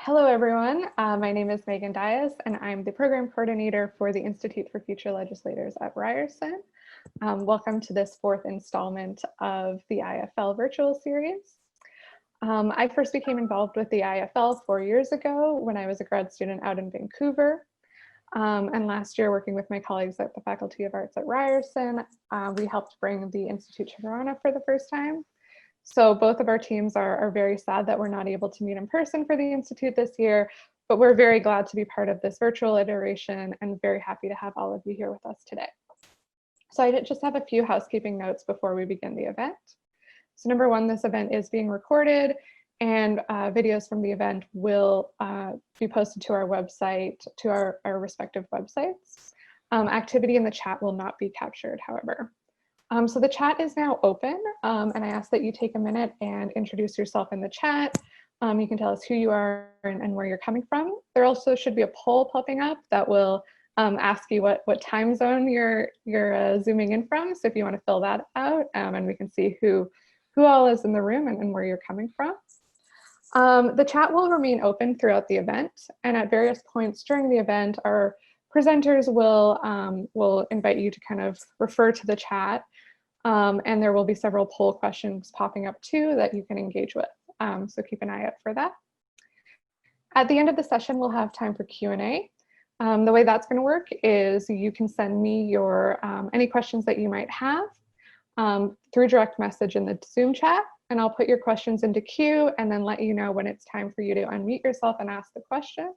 Hello, everyone. My name is Megan Dias, and I'm the program coordinator for the Institute for Future Legislators at Ryerson. Welcome to this fourth installment of the IFL virtual series. I first became involved with the IFL 4 years ago when I was a grad student out in Vancouver. And last year, working with my colleagues at the Faculty of Arts at Ryerson, we helped bring the Institute to Toronto for the first time. So both of our teams are very sad that we're not able to meet in person for the Institute this year, but we're very glad to be part of this virtual iteration and very happy to have all of you here with us today. So I just have a few housekeeping notes before we begin the event. So number one, this event is being recorded and videos from the event will be posted to our website, to our respective websites. Activity in the chat will not be captured, however. So the chat is now open, and I ask that you take a minute and introduce yourself in the chat. You can tell us who you are and where you're coming from. There also should be a poll popping up that will ask you what time zone you're zooming in from. So if you want to fill that out, and we can see who all is in the room and where you're coming from. The chat will remain open throughout the event, and at various points during the event, our presenters will invite you to kind of refer to the chat. And there will be several poll questions popping up too that you can engage with. So keep an eye out for that. At the end of the session, we'll have time for Q&A. The way that's going to work is you can send me your any questions that you might have through direct message in the Zoom chat, and I'll put your questions into queue and then let you know when it's time for you to unmute yourself and ask the question.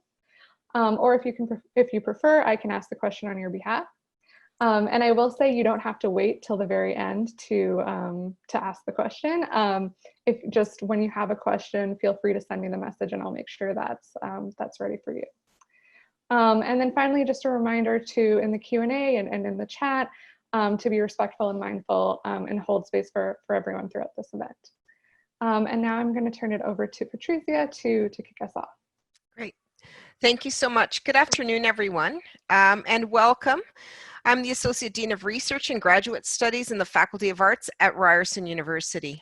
Or if you prefer, I can ask the question on your behalf. And I will say you don't have to wait till the very end to ask the question. If just when you have a question, feel free to send me the message and I'll make sure that's ready for you. And then finally, just a reminder to, in the Q&A and in the chat, to be respectful and mindful and hold space for everyone throughout this event. And now I'm going to turn it over to Patricia to kick us off. Great. Thank you so much. Good afternoon, everyone, and welcome. I'm the Associate Dean of Research and Graduate Studies in the Faculty of Arts at Ryerson University.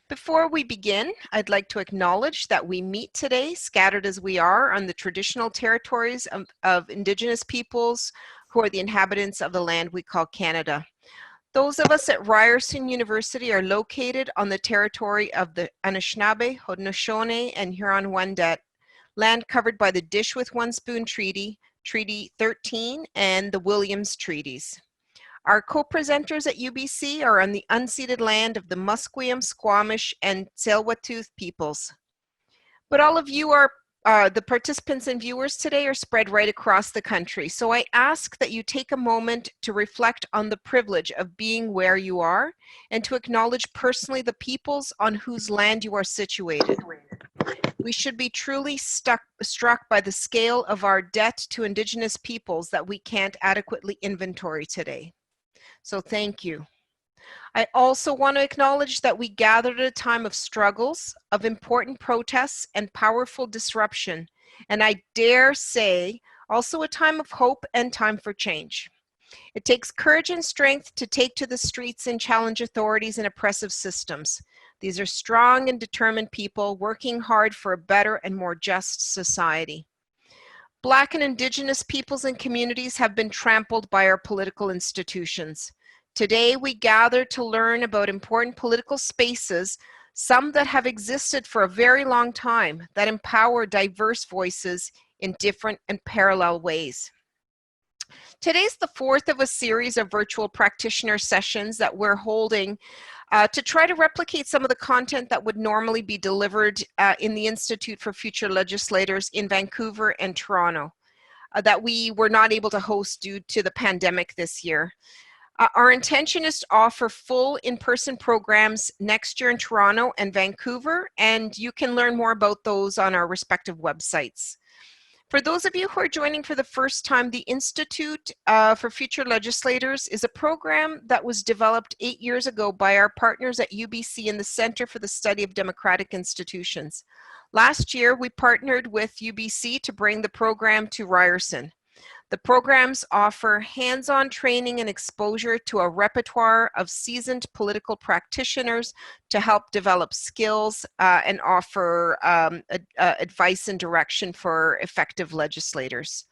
Before we begin, I'd like to acknowledge that we meet today, scattered as we are, on the traditional territories of Indigenous peoples who are the inhabitants of the land we call Canada. Those of us at Ryerson University are located on the territory of the Anishinaabeg, Haudenosaunee, and Huron-Wendat, land covered by the Dish with One Spoon Treaty, Treaty 13, and the Williams Treaties. Our co-presenters at UBC are on the unceded land of the Musqueam, Squamish, and Tsleil-Waututh peoples. But all of you are the participants and viewers today are spread right across the country. So I ask that you take a moment to reflect on the privilege of being where you are and to acknowledge personally the peoples on whose land you are situated. We should be truly struck by the scale of our debt to Indigenous peoples that we can't adequately inventory today. So thank you. I also want to acknowledge that we gathered at a time of struggles, of important protests and powerful disruption, and I dare say also a time of hope and time for change. It takes courage and strength to take to the streets and challenge authorities and oppressive systems. These are strong and determined people working hard for a better and more just society. Black and Indigenous peoples and communities have been trampled by our political institutions. Today, we gather to learn about important political spaces, some that have existed for a very long time, that empower diverse voices in different and parallel ways. Today's the fourth of a series of virtual practitioner sessions that we're holding to try to replicate some of the content that would normally be delivered in the Institute for Future Legislators in Vancouver and Toronto that we were not able to host due to the pandemic this year. Our intention is to offer full in-person programs next year in Toronto and Vancouver, and you can learn more about those on our respective websites. For those of you who are joining for the first time, the Institute for Future Legislators is a program that was developed 8 years ago by our partners at UBC in the Center for the Study of Democratic Institutions. Last year, we partnered with UBC to bring the program to Ryerson. The programs offer hands-on training and exposure to a repertoire of seasoned political practitioners to help develop skills and offer advice and direction for effective legislators.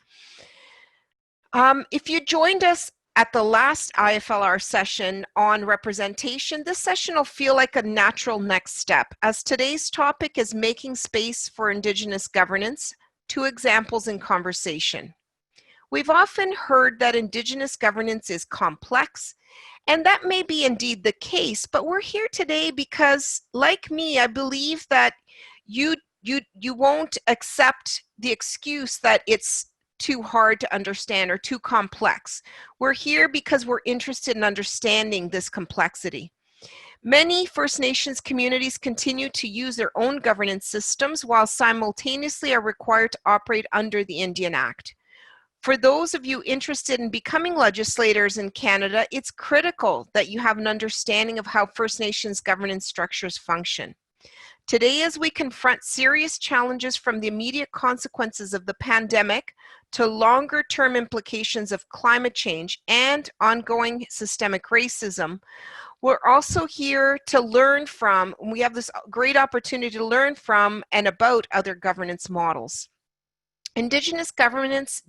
If you joined us at the last IFLR session on representation, this session will feel like a natural next step, as today's topic is making space for Indigenous governance, two examples in conversation. We've often heard that Indigenous governance is complex, and that may be indeed the case, but we're here today because, like me, I believe that you won't accept the excuse that it's too hard to understand or too complex. We're here because we're interested in understanding this complexity. Many First Nations communities continue to use their own governance systems while simultaneously are required to operate under the Indian Act. For those of you interested in becoming legislators in Canada, it's critical that you have an understanding of how First Nations governance structures function. Today, as we confront serious challenges from the immediate consequences of the pandemic to longer-term implications of climate change and ongoing systemic racism, we're also here to learn from, we have this great opportunity to learn from and about other governance models. Indigenous governance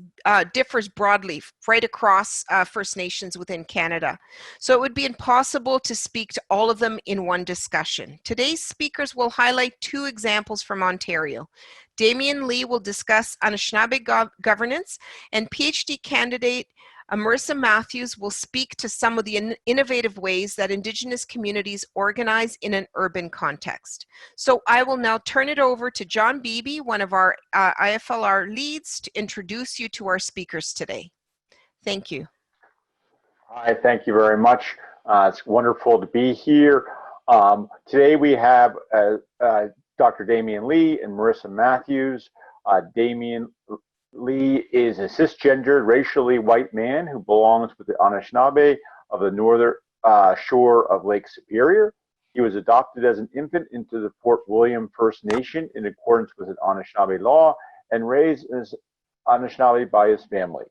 differs broadly right across First Nations within Canada, so it would be impossible to speak to all of them in one discussion. Today's speakers will highlight two examples from Ontario. Damien Lee will discuss Anishinaabe governance, and PhD candidate Marrissa Mathews will speak to some of the innovative ways that Indigenous communities organize in an urban context. So I will now turn it over to John Beebe, one of our IFLR leads, to introduce you to our speakers today. Thank you. Hi, thank you very much. It's wonderful to be here. Today we have Dr. Damien Lee and Marrissa Mathews. Damien Lee is a cisgendered, racially white man who belongs with the Anishinaabe of the northern shore of Lake Superior. He was adopted as an infant into the Fort William First Nation in accordance with an Anishinaabe law and raised as Anishinaabe by his family.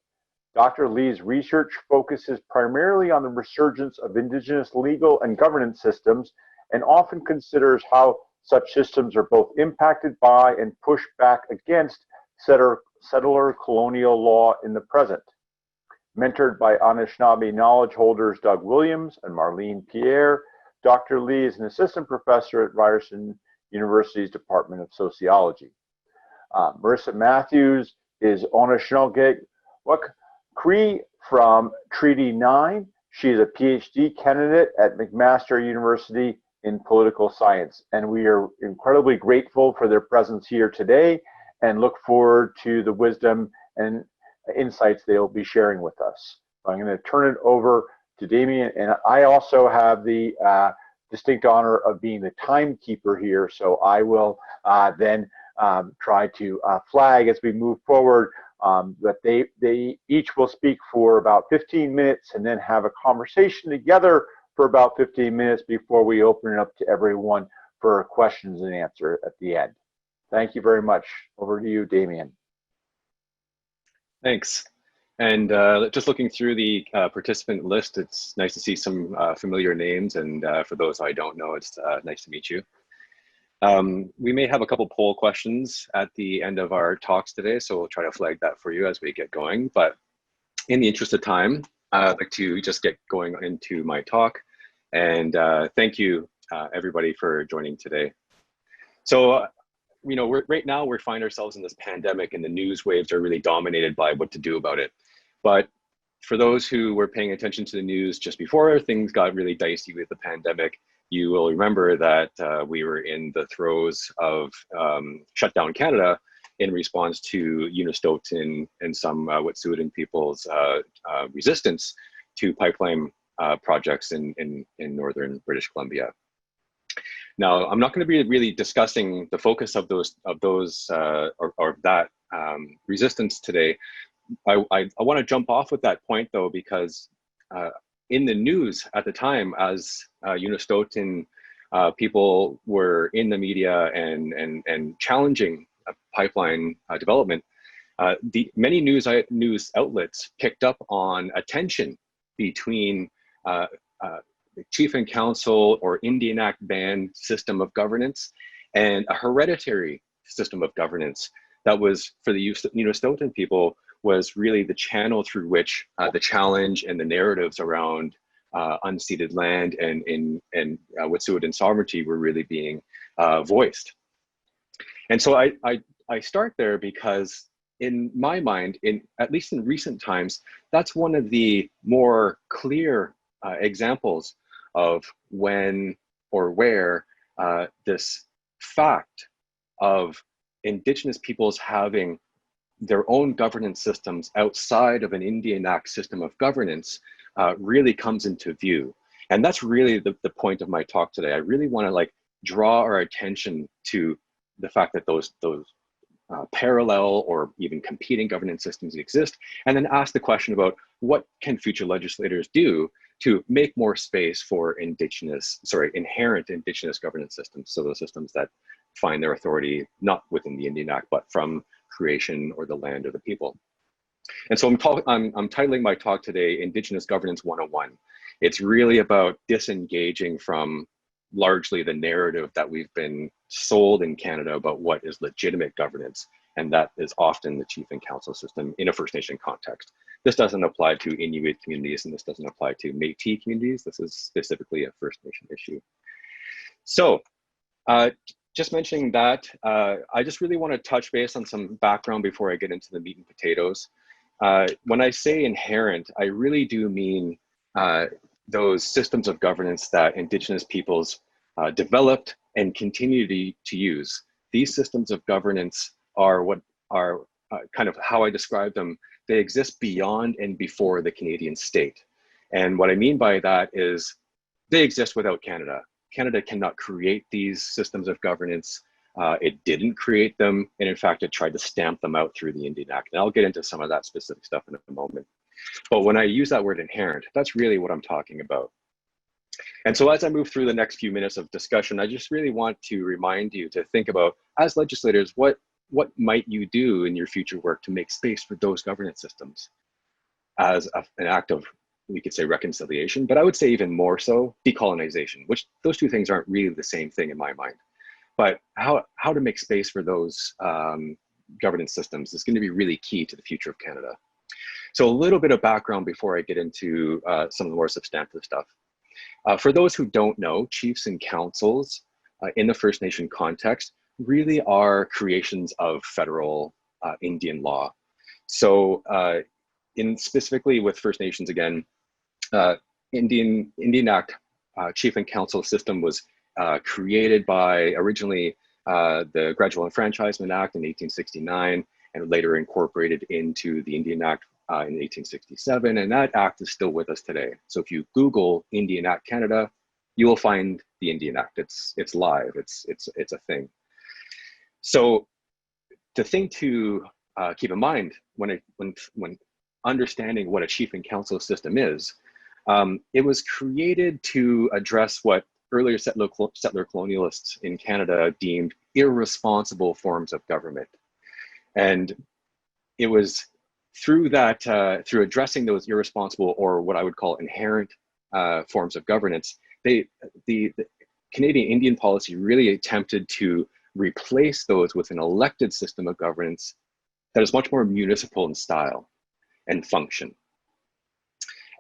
Dr. Lee's research focuses primarily on the resurgence of Indigenous legal and governance systems and often considers how such systems are both impacted by and pushed back against settler colonial law in the present. Mentored by Anishinaabe knowledge holders Doug Williams and Marlene Pierre, Dr. Lee is an assistant professor at Ryerson University's Department of Sociology. Marrissa Mathews is Anishinaabeg Cree from Treaty 9. She is a PhD candidate at McMaster University in political science, and we are incredibly grateful for their presence here today and look forward to the wisdom and insights they'll be sharing with us. So I'm going to turn it over to Damien, and I also have the distinct honor of being the timekeeper here, so I will then try to flag as we move forward that they each will speak for about 15 minutes and then have a conversation together for about 15 minutes before we open it up to everyone for questions and answer at the end. Thank you very much. Over to you, Damien. Thanks. And just looking through the participant list, it's nice to see some familiar names. And for those I don't know, it's nice to meet you. We may have a couple poll questions at the end of our talks today, so we'll try to flag that for you as we get going. But in the interest of time, I'd like to just get going into my talk. And thank you, everybody, for joining today. So, you know, right now we find ourselves in this pandemic and the news waves are really dominated by what to do about it. But for those who were paying attention to the news just before things got really dicey with the pandemic, you will remember that we were in the throes of shut down Canada in response to Unistoten and some Wet'suwet'en people's resistance to pipeline projects in northern British Columbia. Now, I'm not going to be really discussing the focus of that resistance today. I want to jump off with that point, though, because in the news at the time, as Unistoten people were in the media and challenging pipeline development, The many news outlets picked up on a tension between the Chief and Council or Indian Act band system of governance and a hereditary system of governance that was, for the Unistoten people, was really the channel through which the challenge and the narratives around unceded land and Wet'suwet'en sovereignty were really being voiced. And so I start there because in my mind, at least in recent times, that's one of the more clear examples of when or where this fact of Indigenous peoples having their own governance systems outside of an Indian Act system of governance really comes into view. And that's really the point of my talk today. I really want to draw our attention to the fact that those parallel or even competing governance systems exist, and then ask the question about what can future legislators do to make more space for inherent Indigenous governance systems. So those systems that find their authority not within the Indian Act, but from creation or the land or the people. And so I'm titling my talk today, Indigenous Governance 101. It's really about disengaging from largely the narrative that we've been sold in Canada about what is legitimate governance, and that is often the Chief and Council system in a First Nation context. This doesn't apply to Inuit communities, and this doesn't apply to Métis communities. This is specifically a First Nation issue. So just mentioning that, I just really want to touch base on some background before I get into the meat and potatoes. When I say inherent, I really do mean those systems of governance that Indigenous peoples developed and continue to use. These systems of governance are what are kind of how I describe them. They exist beyond and before the Canadian state. And what I mean by that is they exist without Canada. Canada cannot create these systems of governance. It didn't create them. And in fact, it tried to stamp them out through the Indian Act. And I'll get into some of that specific stuff in a moment. But when I use that word inherent, that's really what I'm talking about. And so as I move through the next few minutes of discussion, I just really want to remind you to think about, as legislators, what might you do in your future work to make space for those governance systems as an act of, we could say, reconciliation, but I would say even more so, decolonization, which those two things aren't really the same thing in my mind. But how to make space for those governance systems is going to be really key to the future of Canada. So a little bit of background before I get into some of the more substantive stuff. For those who don't know, chiefs and councils in the First Nation context really are creations of federal Indian law. So specifically with First Nations, again, Indian Act Chief and Council system was created by originally the Gradual Enfranchisement Act in 1869 and later incorporated into the Indian Act in 1867, and that act is still with us today. So if you Google Indian Act Canada, you will find the Indian Act. It's live. It's a thing. So the thing to keep in mind when understanding what a chief and council system is, it was created to address what earlier settler colonialists in Canada deemed irresponsible forms of government, and it was through that, through addressing those irresponsible or what I would call inherent forms of governance, the Canadian Indian policy really attempted to replace those with an elected system of governance that is much more municipal in style and function.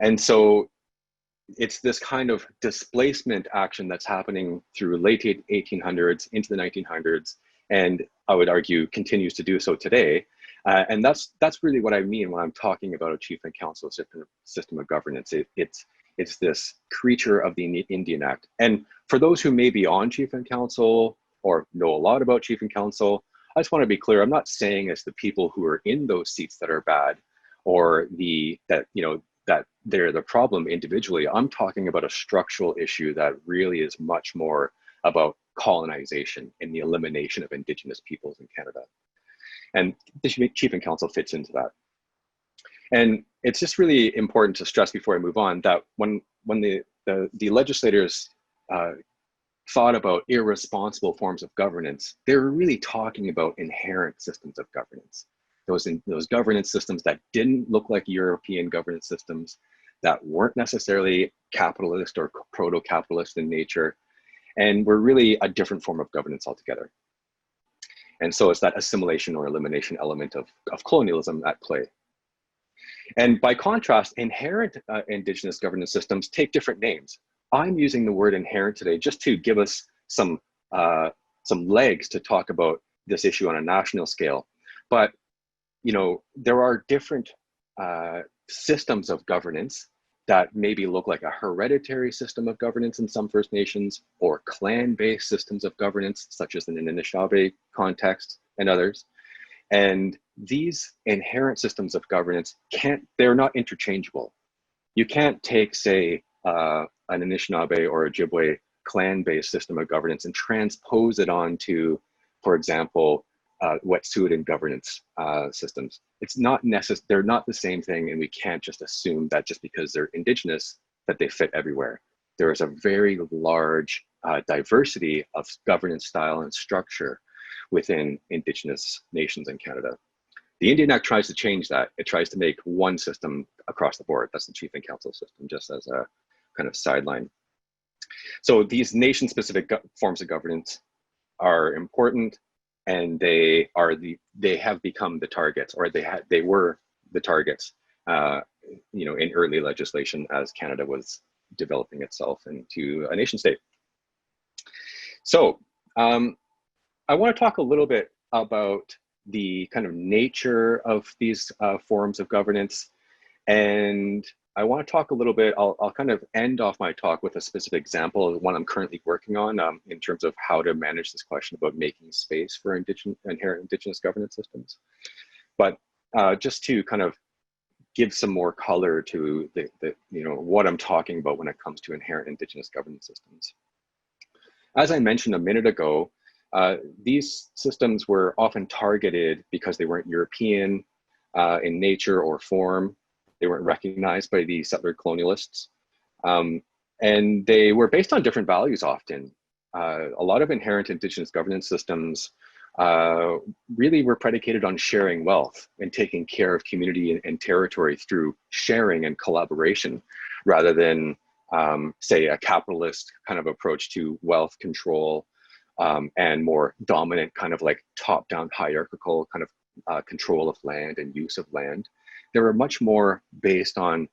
And so it's this kind of displacement action that's happening through late 1800s into the 1900s, and I would argue continues to do so today. And that's really what I mean when I'm talking about a chief and council system of governance. It's this creature of the Indian Act. And for those who may be on chief and council or know a lot about chief and council, I just want to be clear. I'm not saying it's the people who are in those seats that are bad, or that they're the problem individually. I'm talking about a structural issue that really is much more about colonization and the elimination of Indigenous peoples in Canada. And the chief and council fits into that. And it's just really important to stress before I move on that when the legislators thought about irresponsible forms of governance, they were really talking about inherent systems of governance. those governance systems that didn't look like European governance systems, that weren't necessarily capitalist or proto-capitalist in nature, and were really a different form of governance altogether. And so it's that assimilation or elimination element of colonialism at play. And by contrast, inherent Indigenous governance systems take different names. I'm using the word inherent today just to give us some legs to talk about this issue on a national scale. But there are different systems of governance that maybe look like a hereditary system of governance in some First Nations, or clan-based systems of governance, such as in an Anishinaabe context and others. And these inherent systems of governance they're not interchangeable. You can't take, say, an Anishinaabe or Ojibwe clan-based system of governance and transpose it onto, for example, Wet'suwet'en governance systems. It's not they're not the same thing, and we can't just assume that just because they're Indigenous that they fit everywhere. There is a very large diversity of governance style and structure within Indigenous nations in Canada. The Indian Act tries to change that. It tries to make one system across the board. That's the Chief and Council system, just as a kind of sideline. So these nation-specific forms of governance are important, and they have become the targets, or they were the targets, in early legislation as Canada was developing itself into a nation state. So I want to talk a little bit about the kind of nature of these forms of governance, and I want to talk a little bit, I'll kind of end off my talk with a specific example of one I'm currently working on in terms of how to manage this question about making space for inherent Indigenous governance systems. But just to kind of give some more color to what I'm talking about when it comes to inherent Indigenous governance systems. As I mentioned a minute ago, these systems were often targeted because they weren't European in nature or form. They weren't recognized by the settler colonialists. And they were based on different values often. A lot of inherent Indigenous governance systems really were predicated on sharing wealth and taking care of community and territory through sharing and collaboration, rather than, say, a capitalist kind of approach to wealth control and more dominant kind of like top-down hierarchical kind of control of land and use of land. They were much more based on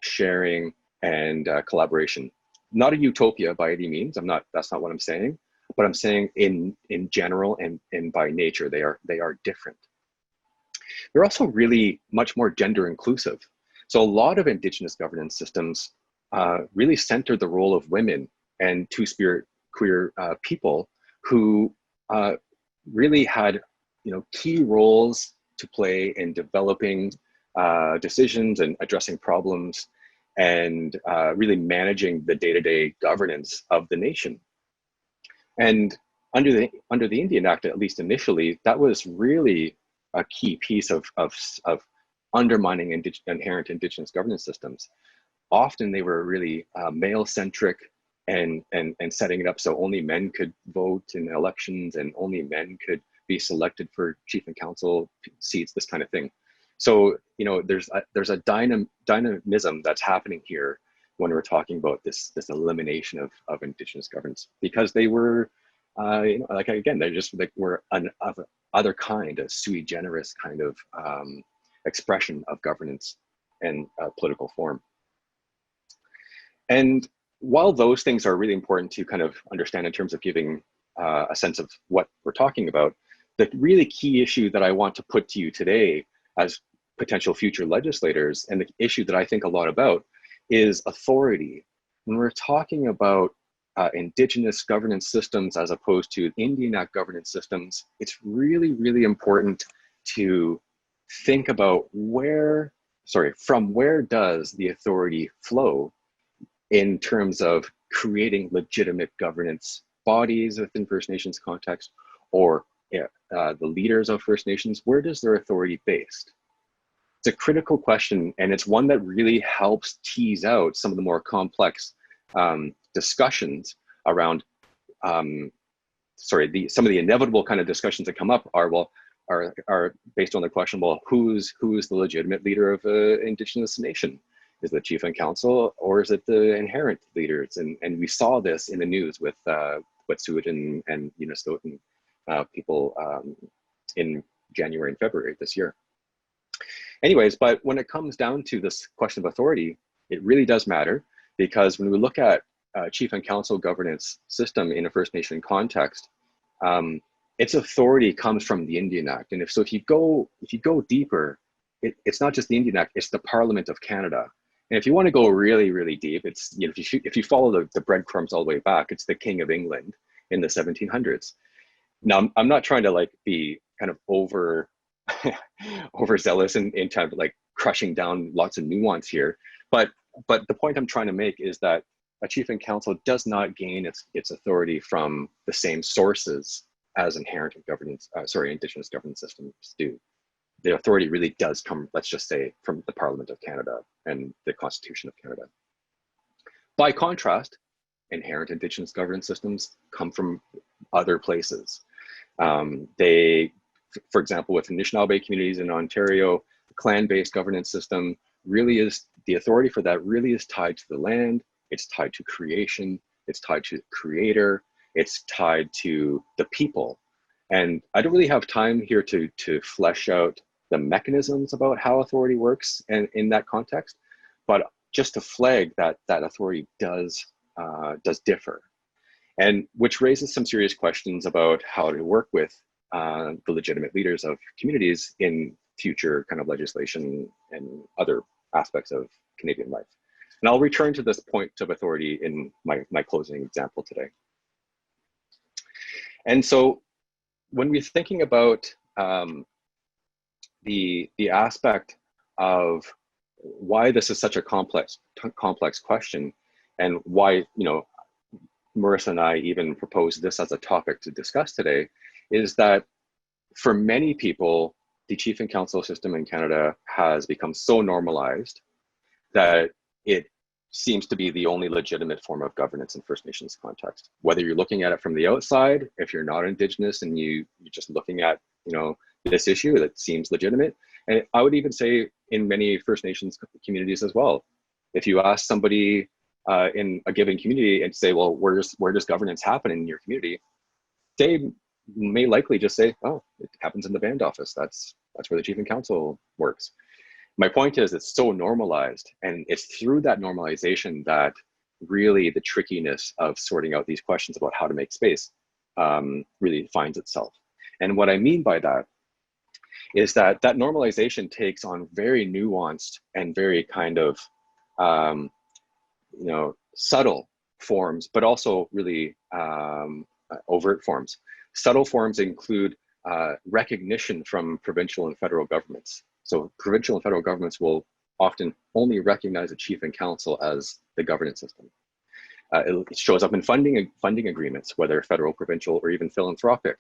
sharing and collaboration. Not a utopia by any means. That's not what I'm saying. But I'm saying in general and by nature, they are different. They're also really much more gender inclusive. So a lot of Indigenous governance systems really centered the role of women and two-spirit queer people who really had key roles to play in developing decisions and addressing problems and really managing the day-to-day governance of the nation. And under the Indian Act, at least initially, that was really a key piece of undermining inherent Indigenous governance systems. Often they were really male-centric and setting it up so only men could vote in elections and only men could be selected for chief and council seats, this kind of thing. So there's a dynamism that's happening here when we're talking about this elimination of Indigenous governance, because they were again, they're just like were an other kind, a sui generis kind of expression of governance and political form. And while those things are really important to kind of understand in terms of giving a sense of what we're talking about, the really key issue that I want to put to you today as potential future legislators, and the issue that I think a lot about, is authority. When we're talking about Indigenous governance systems as opposed to Indian Act governance systems, it's really, really important to think about from where does the authority flow in terms of creating legitimate governance bodies within First Nations context, or the leaders of First Nations. Where does their authority based? It's a critical question, and it's one that really helps tease out some of the more complex discussions around, some of the inevitable kind of discussions that come up are, well, are based on the question, well, who's the legitimate leader of an Indigenous nation? Is it the chief and council, or is it the inherent leaders? And we saw this in the news with Wet'suwet'en and Unistoten people in January and February this year. Anyways, but when it comes down to this question of authority, it really does matter, because when we look at chief and council governance system in a First Nation context, its authority comes from the Indian Act. And if you go deeper, it's not just the Indian Act, it's the Parliament of Canada. And if you want to go really, really deep, it's, if you follow the breadcrumbs all the way back, it's the King of England in the 1700s. Now, I'm not trying to like be kind of overzealous in terms of like crushing down lots of nuance here, but the point I'm trying to make is that a chief and council does not gain its authority from the same sources as inherent governance, Indigenous governance systems do. The authority really does come, let's just say, from the Parliament of Canada and the Constitution of Canada. By contrast, inherent Indigenous governance systems come from other places. For example, with Anishinaabe communities in Ontario, the clan-based governance system really is, the authority for that really is tied to the land, it's tied to creation, it's tied to the creator, it's tied to the people. And I don't really have time here to flesh out the mechanisms about how authority works and in that context, but just to flag that authority does differ, and which raises some serious questions about how to work with the legitimate leaders of communities in future kind of legislation and other aspects of Canadian life. And I'll return to this point of authority in my closing example today. And so when we're thinking about the aspect of why this is such a complex question, and why Marrissa and I even proposed this as a topic to discuss today, is that for many people, the chief and council system in Canada has become so normalized that it seems to be the only legitimate form of governance in First Nations context. Whether you're looking at it from the outside, if you're not Indigenous and you're just looking at this issue that seems legitimate, and I would even say in many First Nations communities as well. If you ask somebody in a given community and say, well, where does governance happen in your community? They may likely just say, oh, it happens in the band office. That's where the chief and council works. My point is, it's so normalized, and it's through that normalization that really the trickiness of sorting out these questions about how to make space really finds itself. And what I mean by that is that normalization takes on very nuanced and very kind of subtle forms, but also really overt forms. Subtle forms include recognition from provincial and federal governments. So provincial and federal governments will often only recognize a chief and council as the governance system. It shows up in funding agreements, whether federal, provincial, or even philanthropic.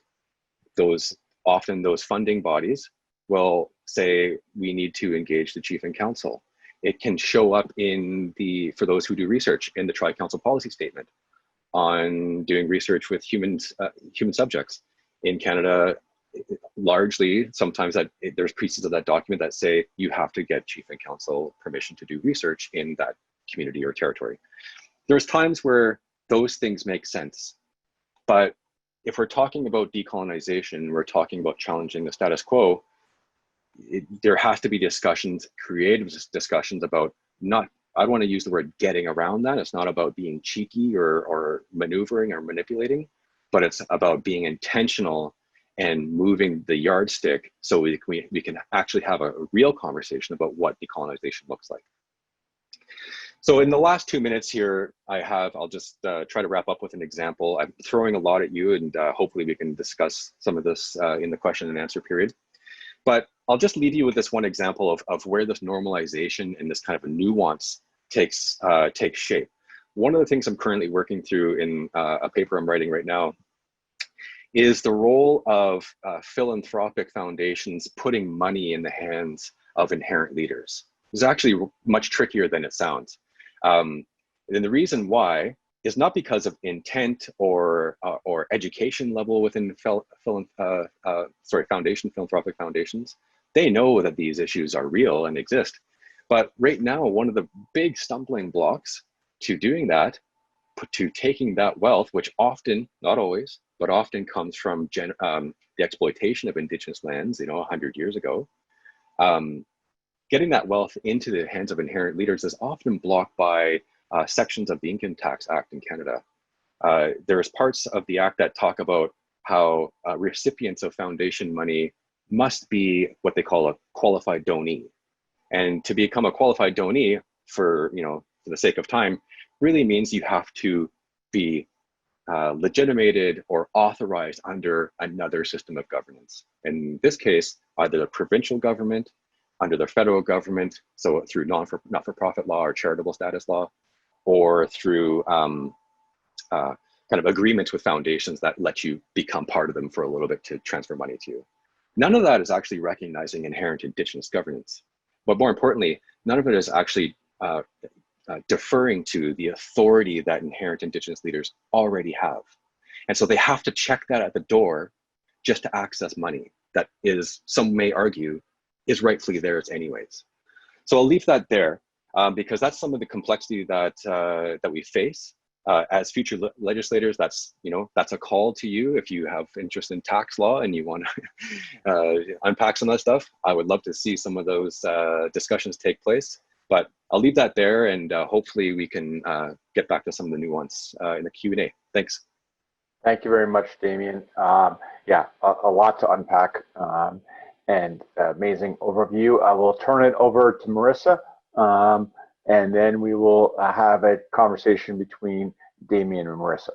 Often those funding bodies will say, we need to engage the chief and council. It can show up for those who do research, in the Tri-Council policy statement on doing research with human subjects. In Canada, largely, sometimes there's pieces of that document that say you have to get chief and council permission to do research in that community or territory. There's times where those things make sense, but if we're talking about decolonization, we're talking about challenging the status quo, there has to be discussions, creative discussions about not, I don't want to use the word getting around that. It's not about being cheeky or maneuvering or manipulating, but it's about being intentional and moving the yardstick so we can actually have a real conversation about what decolonization looks like. So in the last 2 minutes here, I'll just try to wrap up with an example. I'm throwing a lot at you, and hopefully we can discuss some of this in the question and answer period. But I'll just leave you with this one example of where this normalization and this kind of a nuance takes shape. One of the things I'm currently working through in a paper I'm writing right now is the role of philanthropic foundations putting money in the hands of inherent leaders. It's actually much trickier than it sounds. And the reason why is not because of intent or education level within philanthropic foundations. They know that these issues are real and exist. But right now, one of the big stumbling blocks to doing that, to taking that wealth, which often, not always, but often comes from the exploitation of Indigenous lands, 100 years ago, getting that wealth into the hands of inherent leaders is often blocked by sections of the Income Tax Act in Canada. There's parts of the act that talk about how recipients of foundation money must be what they call a qualified donee. And to become a qualified donee, for the sake of time, really means you have to be legitimated or authorized under another system of governance. In this case, either the provincial government, under the federal government, so through not-for-profit law or charitable status law, or through kind of agreements with foundations that let you become part of them for a little bit to transfer money to you. None of that is actually recognizing inherent Indigenous governance. But more importantly, none of it is actually deferring to the authority that inherent Indigenous leaders already have. And so they have to check that at the door just to access money that is, some may argue, is rightfully theirs anyways. So I'll leave that there because that's some of the complexity that we face as future legislators. That's a call to you if you have interest in tax law and you want to unpack some of that stuff. I would love to see some of those discussions take place. But I'll leave that there, and hopefully we can get back to some of the nuance in the Q&A. Thanks. Thank you very much, Damien. Yeah, a lot to unpack and amazing overview. I will turn it over to Marrissa, and then we will have a conversation between Damien and Marrissa.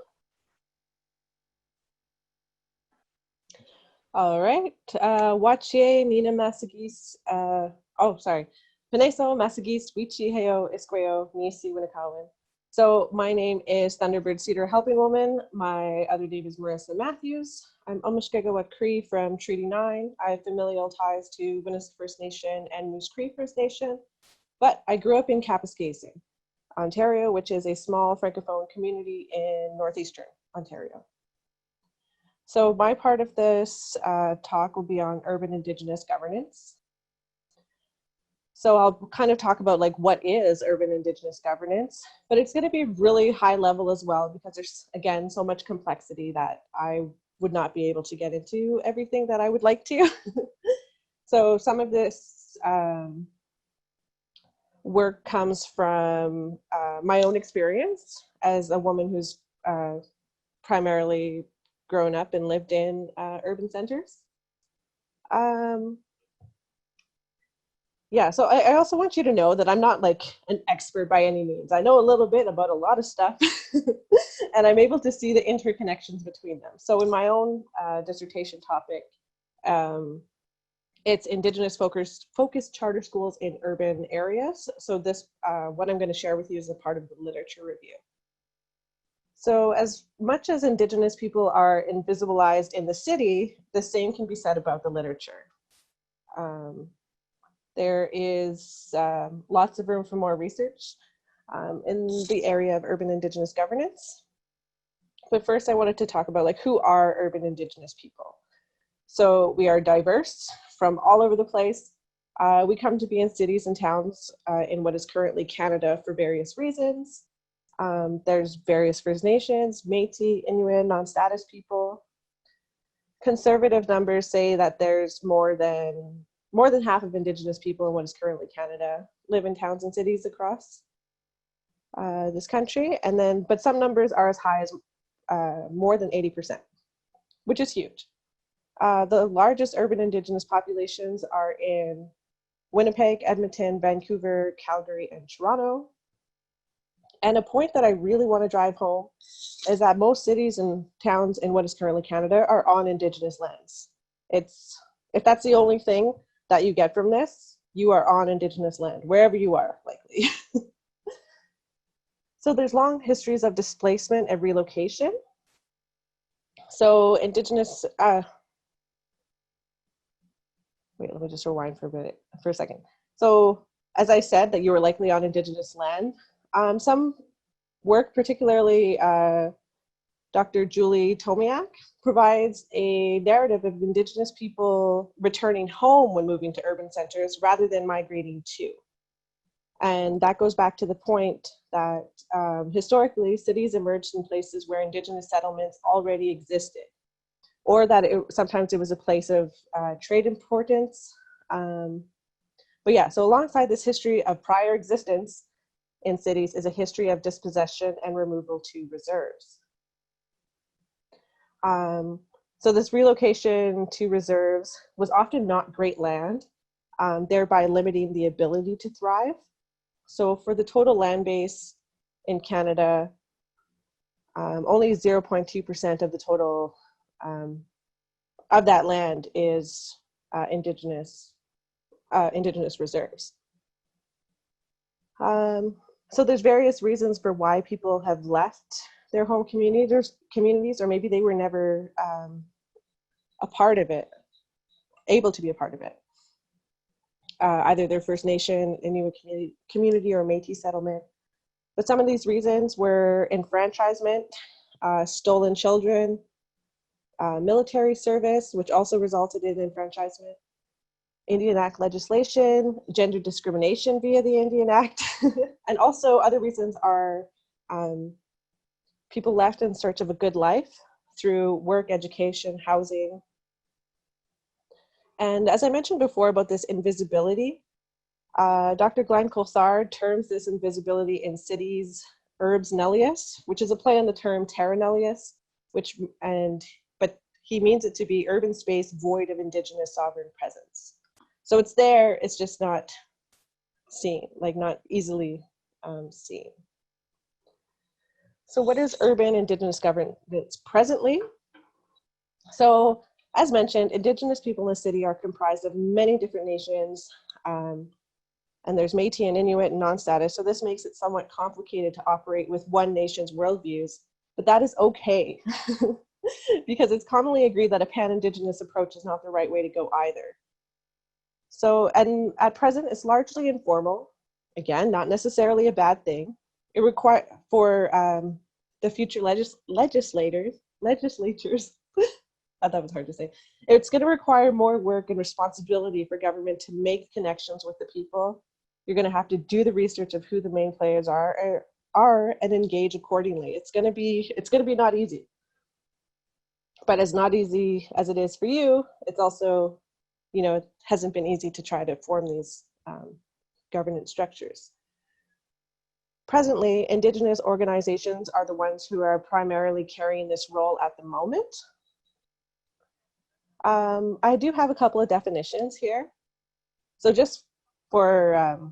All right. Wachie, Nina Masagis, Peneso, Masagis, Wichi, Heo, Isqueo, Nisi, Winnakawan. So my name is Thunderbird Cedar Helping Woman. My other name is Marrissa Mathews. I'm Omishkegawat Cree from Treaty 9. I have familial ties to Winnisa First Nation and Moose Cree First Nation, but I grew up in Kapuskasing, Ontario, which is a small Francophone community in northeastern Ontario. So my part of this talk will be on urban Indigenous governance. So I'll kind of talk about what is urban Indigenous governance, but it's going to be really high level as well because there's, again, so much complexity that I would not be able to get into everything that I would like to. So some of this work comes from my own experience as a woman who's primarily grown up and lived in urban centers. Yeah, so I also want you to know that I'm not an expert by any means. I know a little bit about a lot of stuff and I'm able to see the interconnections between them. So in my own dissertation topic, it's Indigenous focused charter schools in urban areas. So this, what I'm going to share with you is a part of the literature review. So as much as Indigenous people are invisibilized in the city, the same can be said about the literature. There is lots of room for more research in the area of urban Indigenous governance. But first I wanted to talk about who are urban Indigenous people. So we are diverse from all over the place. We come to be in cities and towns in what is currently Canada for various reasons. There's various First Nations, Métis, Inuit, non-status people. Conservative numbers say that there's more than half of Indigenous people in what is currently Canada live in towns and cities across this country. But some numbers are as high as more than 80%, which is huge. The largest urban Indigenous populations are in Winnipeg, Edmonton, Vancouver, Calgary, and Toronto. And a point that I really want to drive home is that most cities and towns in what is currently Canada are on Indigenous lands. If that's the only thing that you get from this, you are on Indigenous land, wherever you are, likely. So there's long histories of displacement and relocation. So Indigenous, wait, let me just rewind for a second. So as I said, that you were likely on Indigenous land. Some work, particularly Dr. Julie Tomiak, provides a narrative of Indigenous people returning home when moving to urban centers rather than migrating to. And that goes back to the point that historically cities emerged in places where Indigenous settlements already existed, or that sometimes it was a place of trade importance. But yeah, so alongside this history of prior existence in cities is a history of dispossession and removal to reserves. So this relocation to reserves was often not great land, thereby limiting the ability to thrive. So for the total land base in Canada, only 0.2% of the total of that land is Indigenous reserves. So there's various reasons for why people have left their home communities, or maybe they were never a part of it, able to be a part of it. Either their First Nation, Inuit community, or Métis settlement. But some of these reasons were enfranchisement, stolen children, military service, which also resulted in enfranchisement, Indian Act legislation, gender discrimination via the Indian Act, and also other reasons are people left in search of a good life through work, education, housing. And as I mentioned before about this invisibility, Dr. Glenn Coulthard terms this invisibility in cities urbs nullius, which is a play on the term terra nullius, but he means it to be urban space void of Indigenous sovereign presence. So it's there, it's just not seen, like not easily seen. So what is urban Indigenous governance presently? So as mentioned, Indigenous people in the city are comprised of many different nations, and there's Métis and Inuit and non-status, so this makes it somewhat complicated to operate with one nation's worldviews, but that is okay, because it's commonly agreed that a pan-Indigenous approach is not the right way to go either. So, and at present, it's largely informal. Again, not necessarily a bad thing. It requires, for the future legislators, I thought it was hard to say. It's going to require more work and responsibility for government to make connections with the people. You're going to have to do the research of who the main players are and engage accordingly. It's going to be not easy. But as not easy as it is for you, it's also, it hasn't been easy to try to form these governance structures. Presently, Indigenous organizations are the ones who are primarily carrying this role at the moment. I do have a couple of definitions here. So just for,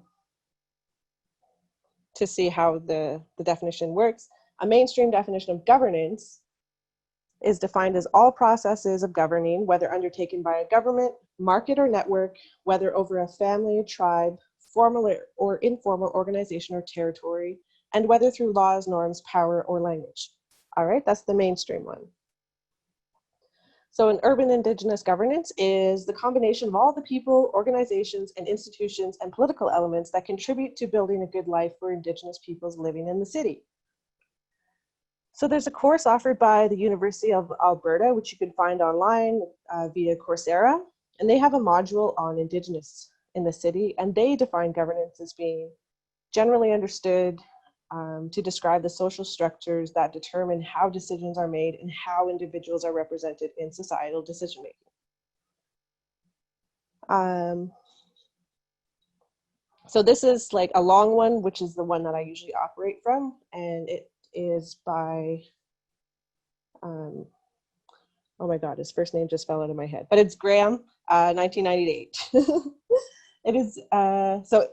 to see how the definition works, a mainstream definition of governance is defined as all processes of governing, whether undertaken by a government, market, or network, whether over a family, tribe, formal or informal organization or territory, and whether through laws, norms, power, or language. All right, that's the mainstream one. So an urban Indigenous governance is the combination of all the people, organizations, and institutions and political elements that contribute to building a good life for Indigenous peoples living in the city. So there's a course offered by the University of Alberta, which you can find online via Coursera, and they have a module on Indigenous in the city, and they define governance as being generally understood to describe the social structures that determine how decisions are made and how individuals are represented in societal decision making. So this is like a long one, which is the one that I usually operate from, and it is by, oh my God, his first name just fell out of my head, but it's Graham, 1998. It is, so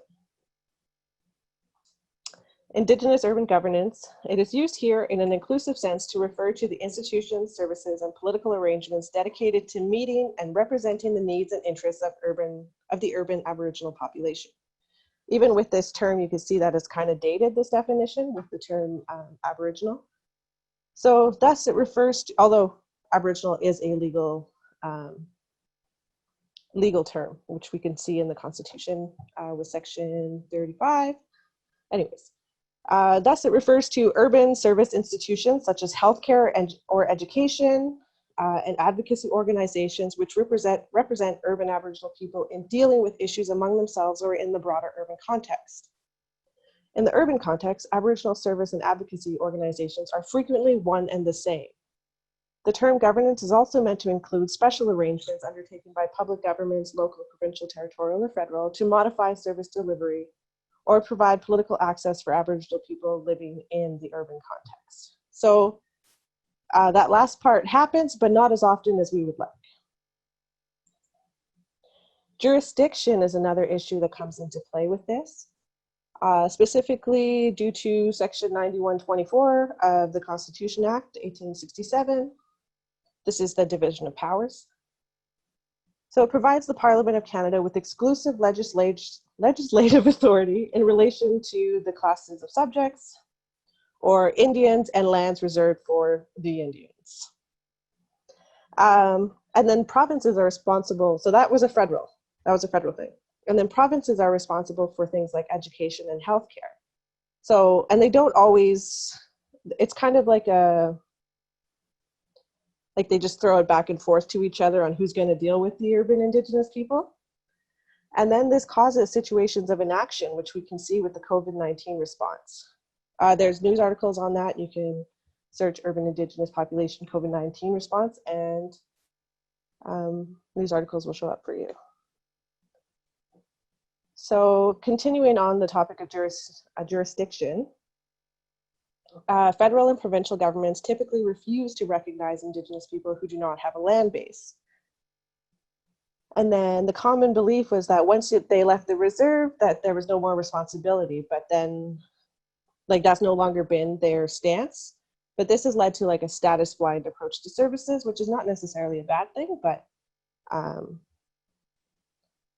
Indigenous urban governance, it is used here in an inclusive sense to refer to the institutions, services, and political arrangements dedicated to meeting and representing the needs and interests of the urban Aboriginal population. Even with this term, you can see that it's kind of dated, this definition, with the term Aboriginal. So thus it refers to, although Aboriginal is a legal term, which we can see in the Constitution with Section 35. Anyways, Thus, it refers to urban service institutions such as healthcare or education, and advocacy organizations which represent urban Aboriginal people in dealing with issues among themselves or in the broader urban context. In the urban context, Aboriginal service and advocacy organizations are frequently one and the same. The term governance is also meant to include special arrangements undertaken by public governments, local, provincial, territorial, or federal, to modify service delivery or provide political access for Aboriginal people living in the urban context. So that last part happens, but not as often as we would like. Jurisdiction is another issue that comes into play with this, specifically due to Section 9124 of the Constitution Act 1867. This is the division of powers. So it provides the Parliament of Canada with exclusive legislative authority in relation to the classes of subjects, or Indians, and lands reserved for the Indians. And then provinces are responsible, so that was a federal thing. And then provinces are responsible for things like education and healthcare. So, and they don't always, it's kind of like they just throw it back and forth to each other on who's going to deal with the urban Indigenous people. And then this causes situations of inaction, which we can see with the COVID-19 response. There's news articles on that. You can search urban Indigenous population COVID-19 response, and news articles will show up for you. So continuing on the topic of jurisdiction, federal and provincial governments typically refuse to recognize Indigenous people who do not have a land base. And then the common belief was that once they left the reserve, that there was no more responsibility, but then that's no longer been their stance. But this has led to a status blind approach to services, which is not necessarily a bad thing, but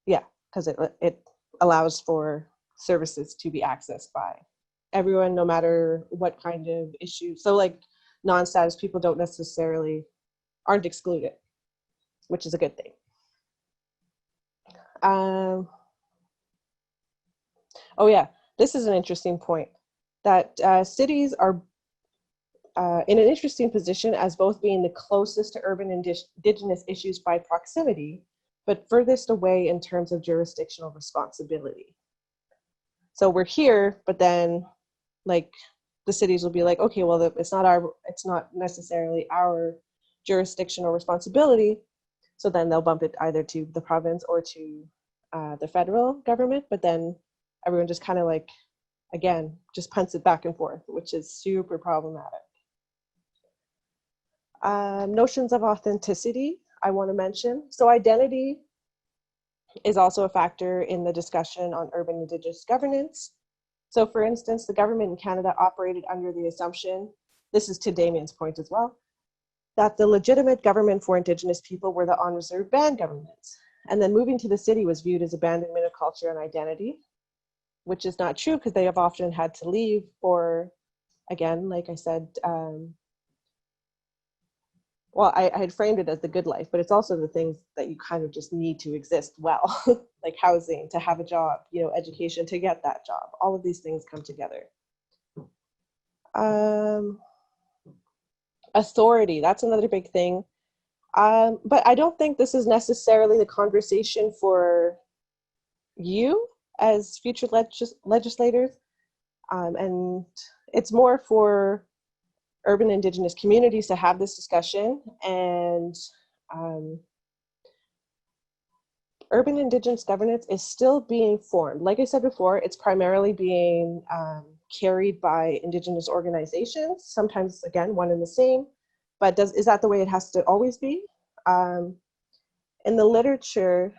yeah, because it allows for services to be accessed by everyone, no matter what kind of issue. So non-status people aren't excluded, which is a good thing. Oh yeah, this is an interesting point, that cities are in an interesting position as both being the closest to urban Indigenous issues by proximity, but furthest away in terms of jurisdictional responsibility. So we're here, but then the cities will be okay, well, it's not necessarily our jurisdictional responsibility. So then they'll bump it either to the province or to the federal government, but then everyone just kind of again, just punts it back and forth, which is super problematic. Notions of authenticity, I want to mention. So identity is also a factor in the discussion on urban Indigenous governance. So for instance, the government in Canada operated under the assumption, this is to Damien's point as well, that the legitimate government for Indigenous people were the on-reserve band governments. And then moving to the city was viewed as abandonment of culture and identity, which is not true because they have often had to leave for, again, like I said, well, I had framed it as the good life, but it's also the things that you kind of just need to exist well, like housing, to have a job, education, to get that job. All of these things come together. Authority, that's another big thing. But I don't think this is necessarily the conversation for you as future legislators. And it's more for urban Indigenous communities to have this discussion, and urban Indigenous governance is still being formed. Like I said before, it's primarily being carried by Indigenous organizations, sometimes, again, one and the same, but is that the way it has to always be? In the literature,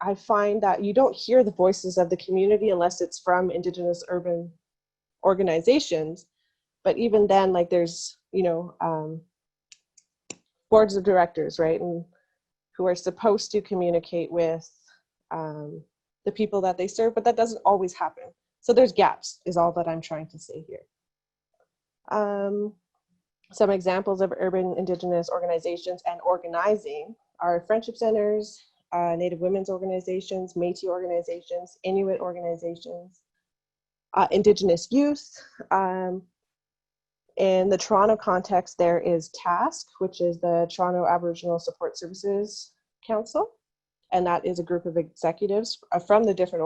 I find that you don't hear the voices of the community unless it's from Indigenous urban organizations. But even then, there's, boards of directors, right? And who are supposed to communicate with the people that they serve, but that doesn't always happen. So there's gaps, is all that I'm trying to say here. Some examples of urban Indigenous organizations and organizing are friendship centers, Native women's organizations, Métis organizations, Inuit organizations. Indigenous youth. In the Toronto context, there is TASC, which is the Toronto Aboriginal Support Services Council. And that is a group of executives from the different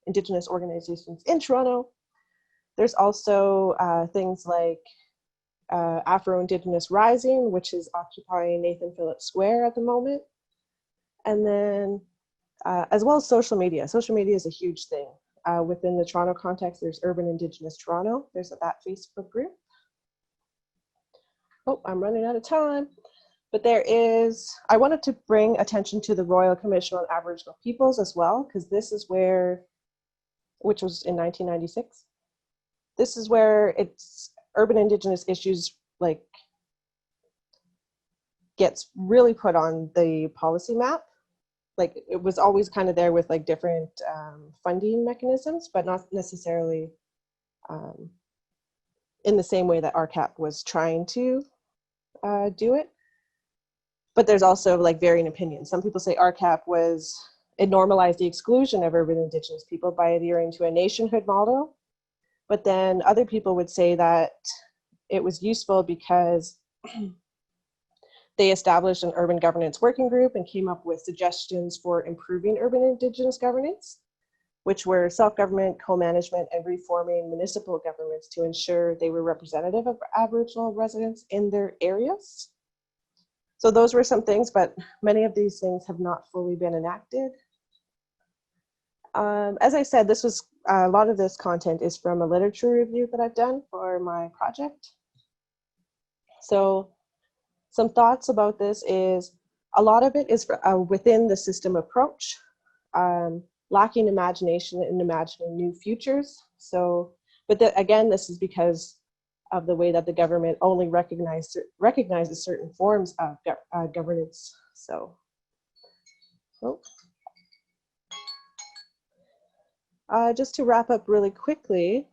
Indigenous organizations in Toronto. There's also things like Afro-Indigenous Rising, which is occupying Nathan Phillips Square at the moment. And then as well as social media. Social media is a huge thing. Within the Toronto context, there's Urban Indigenous Toronto. There's that Facebook group. Oh, I'm running out of time. But there is, I wanted to bring attention to the Royal Commission on Aboriginal Peoples as well, because this is where, which was in 1996, this is where it's urban Indigenous issues like gets really put on the policy map. Like it was always kind of there with like different funding mechanisms, but not necessarily in the same way that RCAP was trying to do it. But there's also like varying opinions. Some people say RCAP it normalized the exclusion of urban Indigenous people by adhering to a nationhood model. But then other people would say that it was useful because they established an urban governance working group and came up with suggestions for improving urban Indigenous governance, which were self-government, co-management, and reforming municipal governments to ensure they were representative of Aboriginal residents in their areas. So those were some things, but many of these things have not fully been enacted. As I said, a lot of this content is from a literature review that I've done for my project. So some thoughts about this is a lot of it is within the system approach, lacking imagination and imagining new futures. So, but again, this is because of the way that the government only recognizes certain forms of governance. So, just to wrap up really quickly,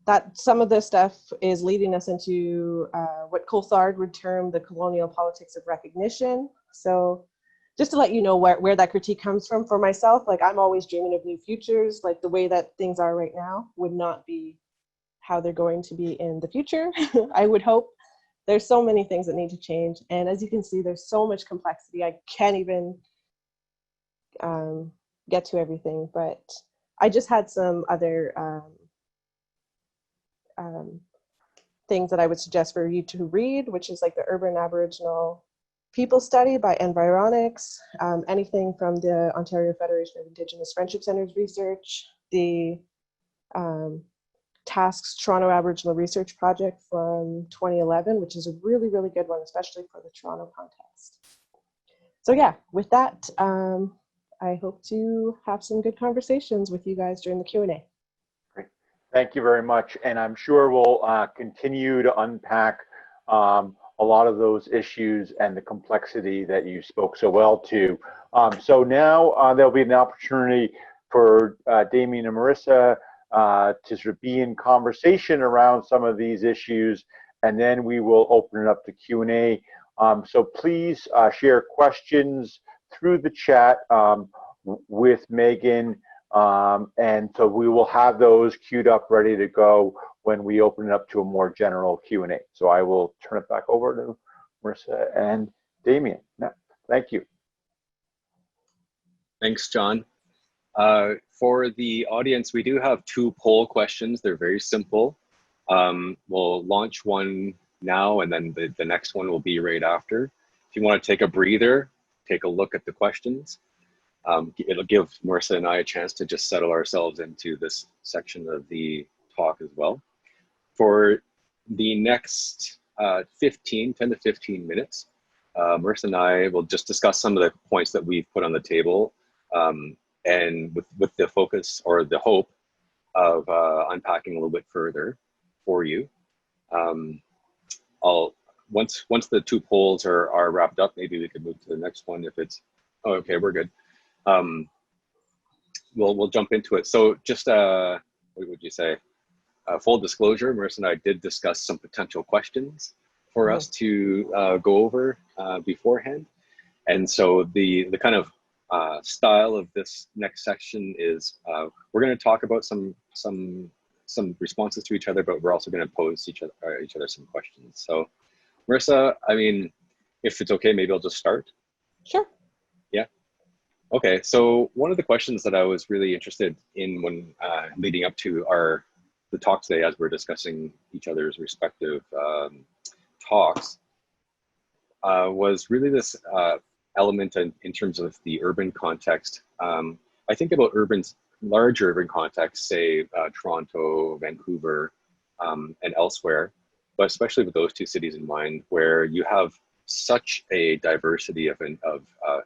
that some of this stuff is leading us into what Coulthard would term the colonial politics of recognition. So just to let you know where that critique comes from, for myself, like I'm always dreaming of new futures, like the way that things are right now would not be how they're going to be in the future. I would hope. There's so many things that need to change. And as you can see, there's so much complexity. I can't even get to everything, but I just had some other things that I would suggest for you to read, which is like the Urban Aboriginal People Study by Environics, anything from the Ontario Federation of Indigenous Friendship Centers research, the TASC's Toronto Aboriginal Research Project from 2011, which is a really, really good one, especially for the Toronto context. So yeah, with that, I hope to have some good conversations with you guys during the Q&A. Great. Thank you very much. And I'm sure we'll continue to unpack a lot of those issues and the complexity that you spoke so well to. So now there'll be an opportunity for Damien and Marrissa to sort of be in conversation around some of these issues, and then we will open it up to Q&A. So please share questions through the chat with Megan, and so we will have those queued up ready to go when we open it up to a more general Q&A. So I will turn it back over to Marrissa and Damien. Thank you. Thanks, John. For the audience, we do have 2 poll questions. They're very simple. We'll launch one now, and then the next one will be right after. If you want to take a breather, take a look at the questions. It'll give Marrissa and I a chance to just settle ourselves into this section of the talk as well. For the next 10 to 15 minutes, Marrissa and I will just discuss some of the points that we've put on the table, and with the focus or the hope of unpacking a little bit further for you. Once the 2 polls are wrapped up, maybe we could move to the next one if it's, oh, okay, we're good. We'll jump into it. So just what would you say? Full disclosure, Marrissa and I did discuss some potential questions for us to go over beforehand. And so the kind of style of this next section is we're going to talk about some responses to each other, but we're also going to pose each other some questions. So, Marrissa, I mean, if it's okay, maybe I'll just start. Sure. Yeah. Okay. So one of the questions that I was really interested in when leading up to the talk today, as we're discussing each other's respective talks, was really this element in terms of the urban context. I think about large urban contexts, say Toronto, Vancouver, and elsewhere, but especially with those two cities in mind, where you have such a diversity of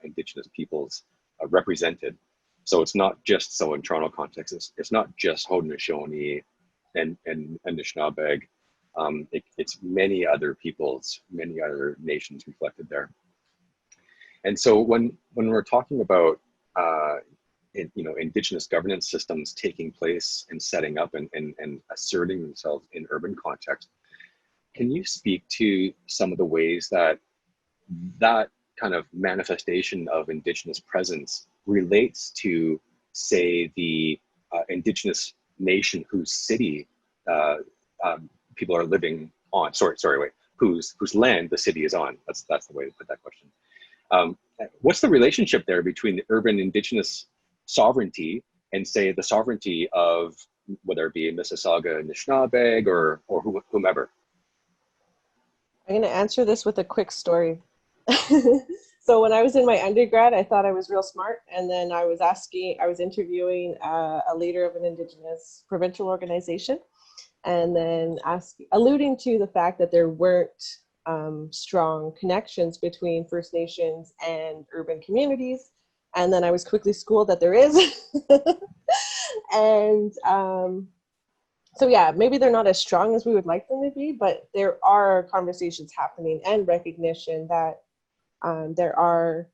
Indigenous peoples represented. So it's not just, so in Toronto context, it's not just Haudenosaunee and Anishinaabeg. It's many other peoples, many other nations reflected there. And so when we're talking about Indigenous governance systems taking place and setting up and asserting themselves in urban context, can you speak to some of the ways that kind of manifestation of Indigenous presence relates to, say, the Indigenous nation whose city people are living on? Whose land the city is on? That's the way to put that question. What's the relationship there between the urban Indigenous sovereignty and, say, the sovereignty of, whether it be Mississauga, Anishinaabeg, or whomever? I'm going to answer this with a quick story. So when I was in my undergrad, I thought I was real smart. And then I was interviewing a leader of an Indigenous provincial organization, and then alluding to the fact that there weren't strong connections between First Nations and urban communities. And then I was quickly schooled that there is. And so yeah, maybe they're not as strong as we would like them to be, but there are conversations happening and recognition that there are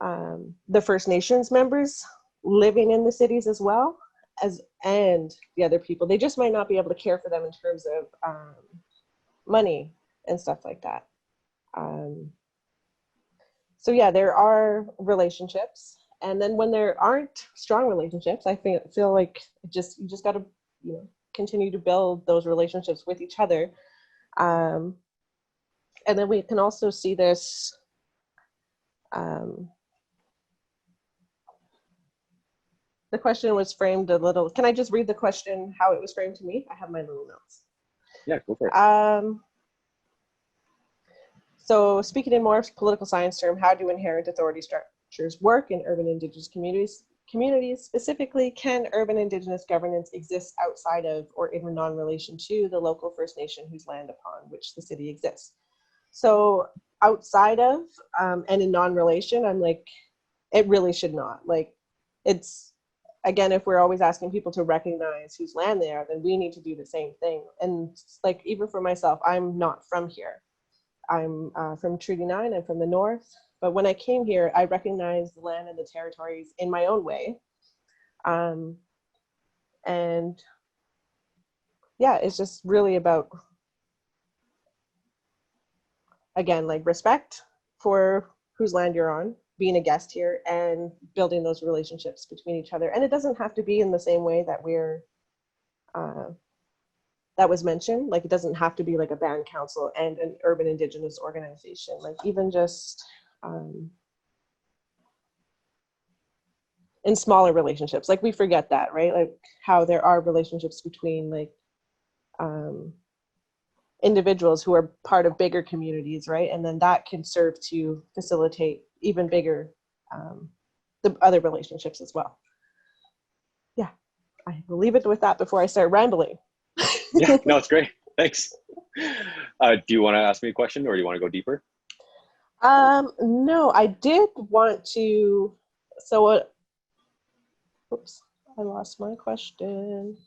the First Nations members living in the cities as well and the other people. They just might not be able to care for them in terms of money and stuff like that. So yeah, there are relationships, and then when there aren't strong relationships, I feel like you just got to continue to build those relationships with each other. And then we can also see this the question was framed a little. Can I just read the question how it was framed to me? I have my little notes. Yeah, go for it. So speaking in more political science term, how do inherent authority structures work in urban Indigenous communities? Specifically, can urban Indigenous governance exist outside of or in non-relation to the local First Nation whose land upon which the city exists? So outside of and in non-relation, I'm like, it really should not. Like, it's, again, if we're always asking people to recognize whose land they are, then we need to do the same thing. And like, even for myself, I'm not from here. I'm from Treaty 9, I'm from the north. But when I came here, I recognized the land and the territories in my own way. And yeah, it's just really about, again, like respect for whose land you're on, being a guest here, and building those relationships between each other. And it doesn't have to be in the same way that that was mentioned. Like, it doesn't have to be like a band council and an urban Indigenous organization. Like, even just in smaller relationships, like we forget that, right? Like how there are relationships between like individuals who are part of bigger communities, right? And then that can serve to facilitate even bigger the other relationships as well. Yeah, I will leave it with that before I start rambling. Yeah, no, it's great. Thanks. Do you want to ask me a question, or do you want to go deeper? No, I did want to. So what? Oops, I lost my question.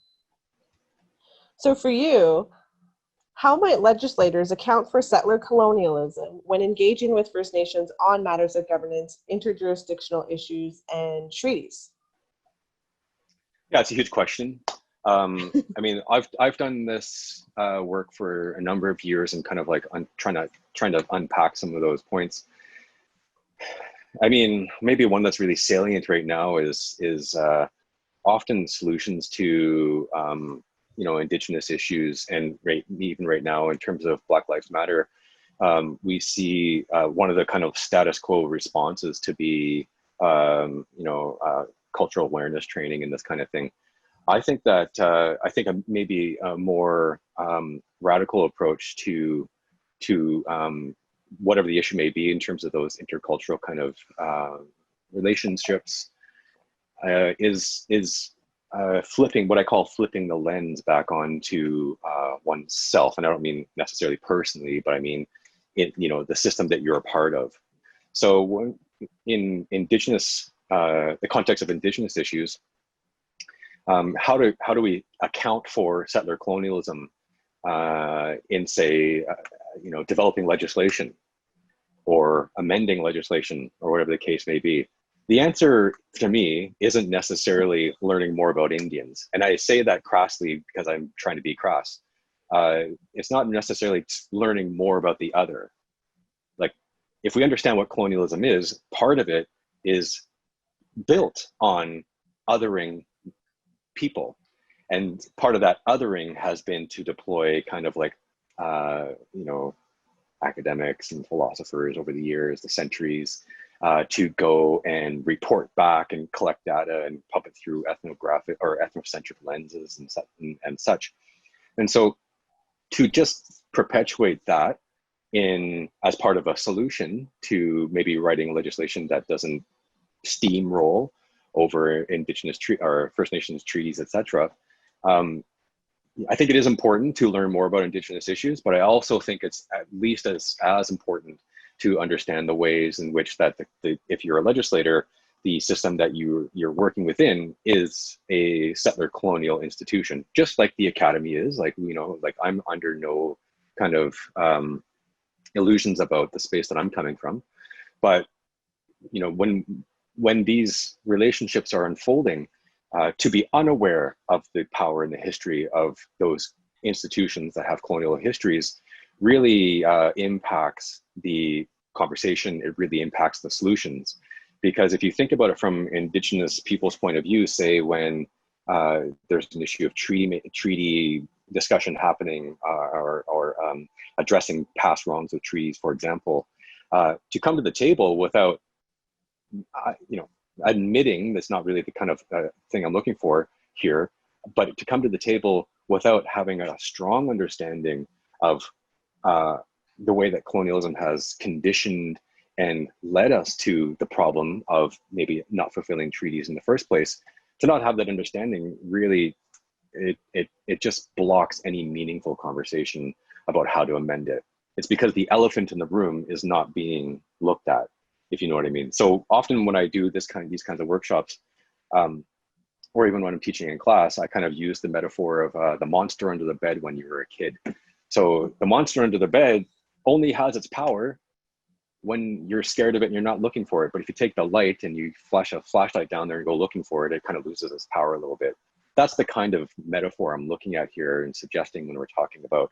So for you, how might legislators account for settler colonialism when engaging with First Nations on matters of governance, interjurisdictional issues, and treaties? Yeah, it's a huge question. I mean, I've done this work for a number of years and kind of like trying to unpack some of those points. I mean, maybe one that's really salient right now is often solutions to Indigenous issues, and even right now in terms of Black Lives Matter, we see one of the kind of status quo responses to be cultural awareness training and this kind of thing. I think that maybe a more radical approach to whatever the issue may be in terms of those intercultural kind of relationships is flipping, what I call flipping the lens back onto oneself. And I don't mean necessarily personally, but I mean the system that you're a part of. So in Indigenous, the context of Indigenous issues, how do we account for settler colonialism in, say, developing legislation or amending legislation or whatever the case may be? The answer to me isn't necessarily learning more about Indians. And I say that crassly because I'm trying to be crass. It's not necessarily learning more about the other. Like, if we understand what colonialism is, part of it is built on othering people. And part of that othering has been to deploy kind of like, academics and philosophers over the years, the centuries, to go and report back and collect data and pump it through ethnographic or ethnocentric lenses and such. And so to just perpetuate that as part of a solution to maybe writing legislation that doesn't steamroll over Indigenous or First Nations treaties, etc. I think it is important to learn more about Indigenous issues, but I also think it's at least as important to understand the ways in which that if you're a legislator, the system that you're working within is a settler colonial institution, just like the academy is. Like, like I'm under no kind of illusions about the space that I'm coming from, but when these relationships are unfolding, to be unaware of the power and the history of those institutions that have colonial histories really impacts the conversation. It really impacts the solutions. Because if you think about it from Indigenous people's point of view, say when there's an issue of treaty discussion happening or addressing past wrongs of treaties, for example, to come to the table without, admitting that's not really the kind of thing I'm looking for here, but to come to the table without having a strong understanding of the way that colonialism has conditioned and led us to the problem of maybe not fulfilling treaties in the first place, to not have that understanding, really, it just blocks any meaningful conversation about how to amend it. It's because the elephant in the room is not being looked at, if you know what I mean. So often when I do these kinds of workshops, or even when I'm teaching in class, I kind of use the metaphor of the monster under the bed when you were a kid. So the monster under the bed only has its power when you're scared of it and you're not looking for it. But if you take the light and you flash a flashlight down there and go looking for it, it kind of loses its power a little bit. That's the kind of metaphor I'm looking at here and suggesting when we're talking about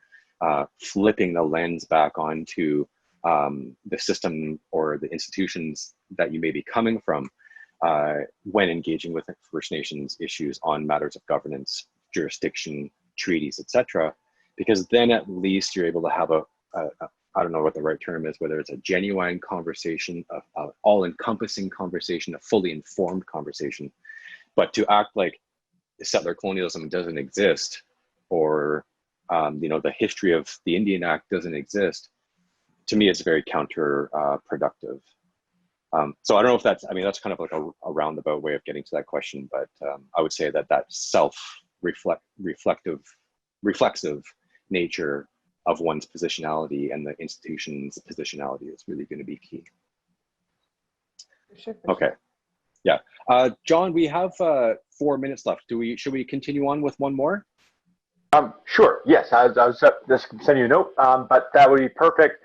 flipping the lens back onto the system or the institutions that you may be coming from when engaging with First Nations issues on matters of governance, jurisdiction, treaties, etc. Because then at least you're able to have I don't know what the right term is, whether it's a genuine conversation, a all-encompassing conversation, a fully informed conversation. But to act like settler colonialism doesn't exist, or the history of the Indian Act doesn't exist, to me, it's very counterproductive. So I don't know if that's kind of like a roundabout way of getting to that question, but I would say that reflexive nature of one's positionality and the institution's positionality is really going to be key. For sure. Okay. Yeah. John, we have 4 minutes left. Should we continue on with one more? Sure. Yes, I was just sending you a note, but that would be perfect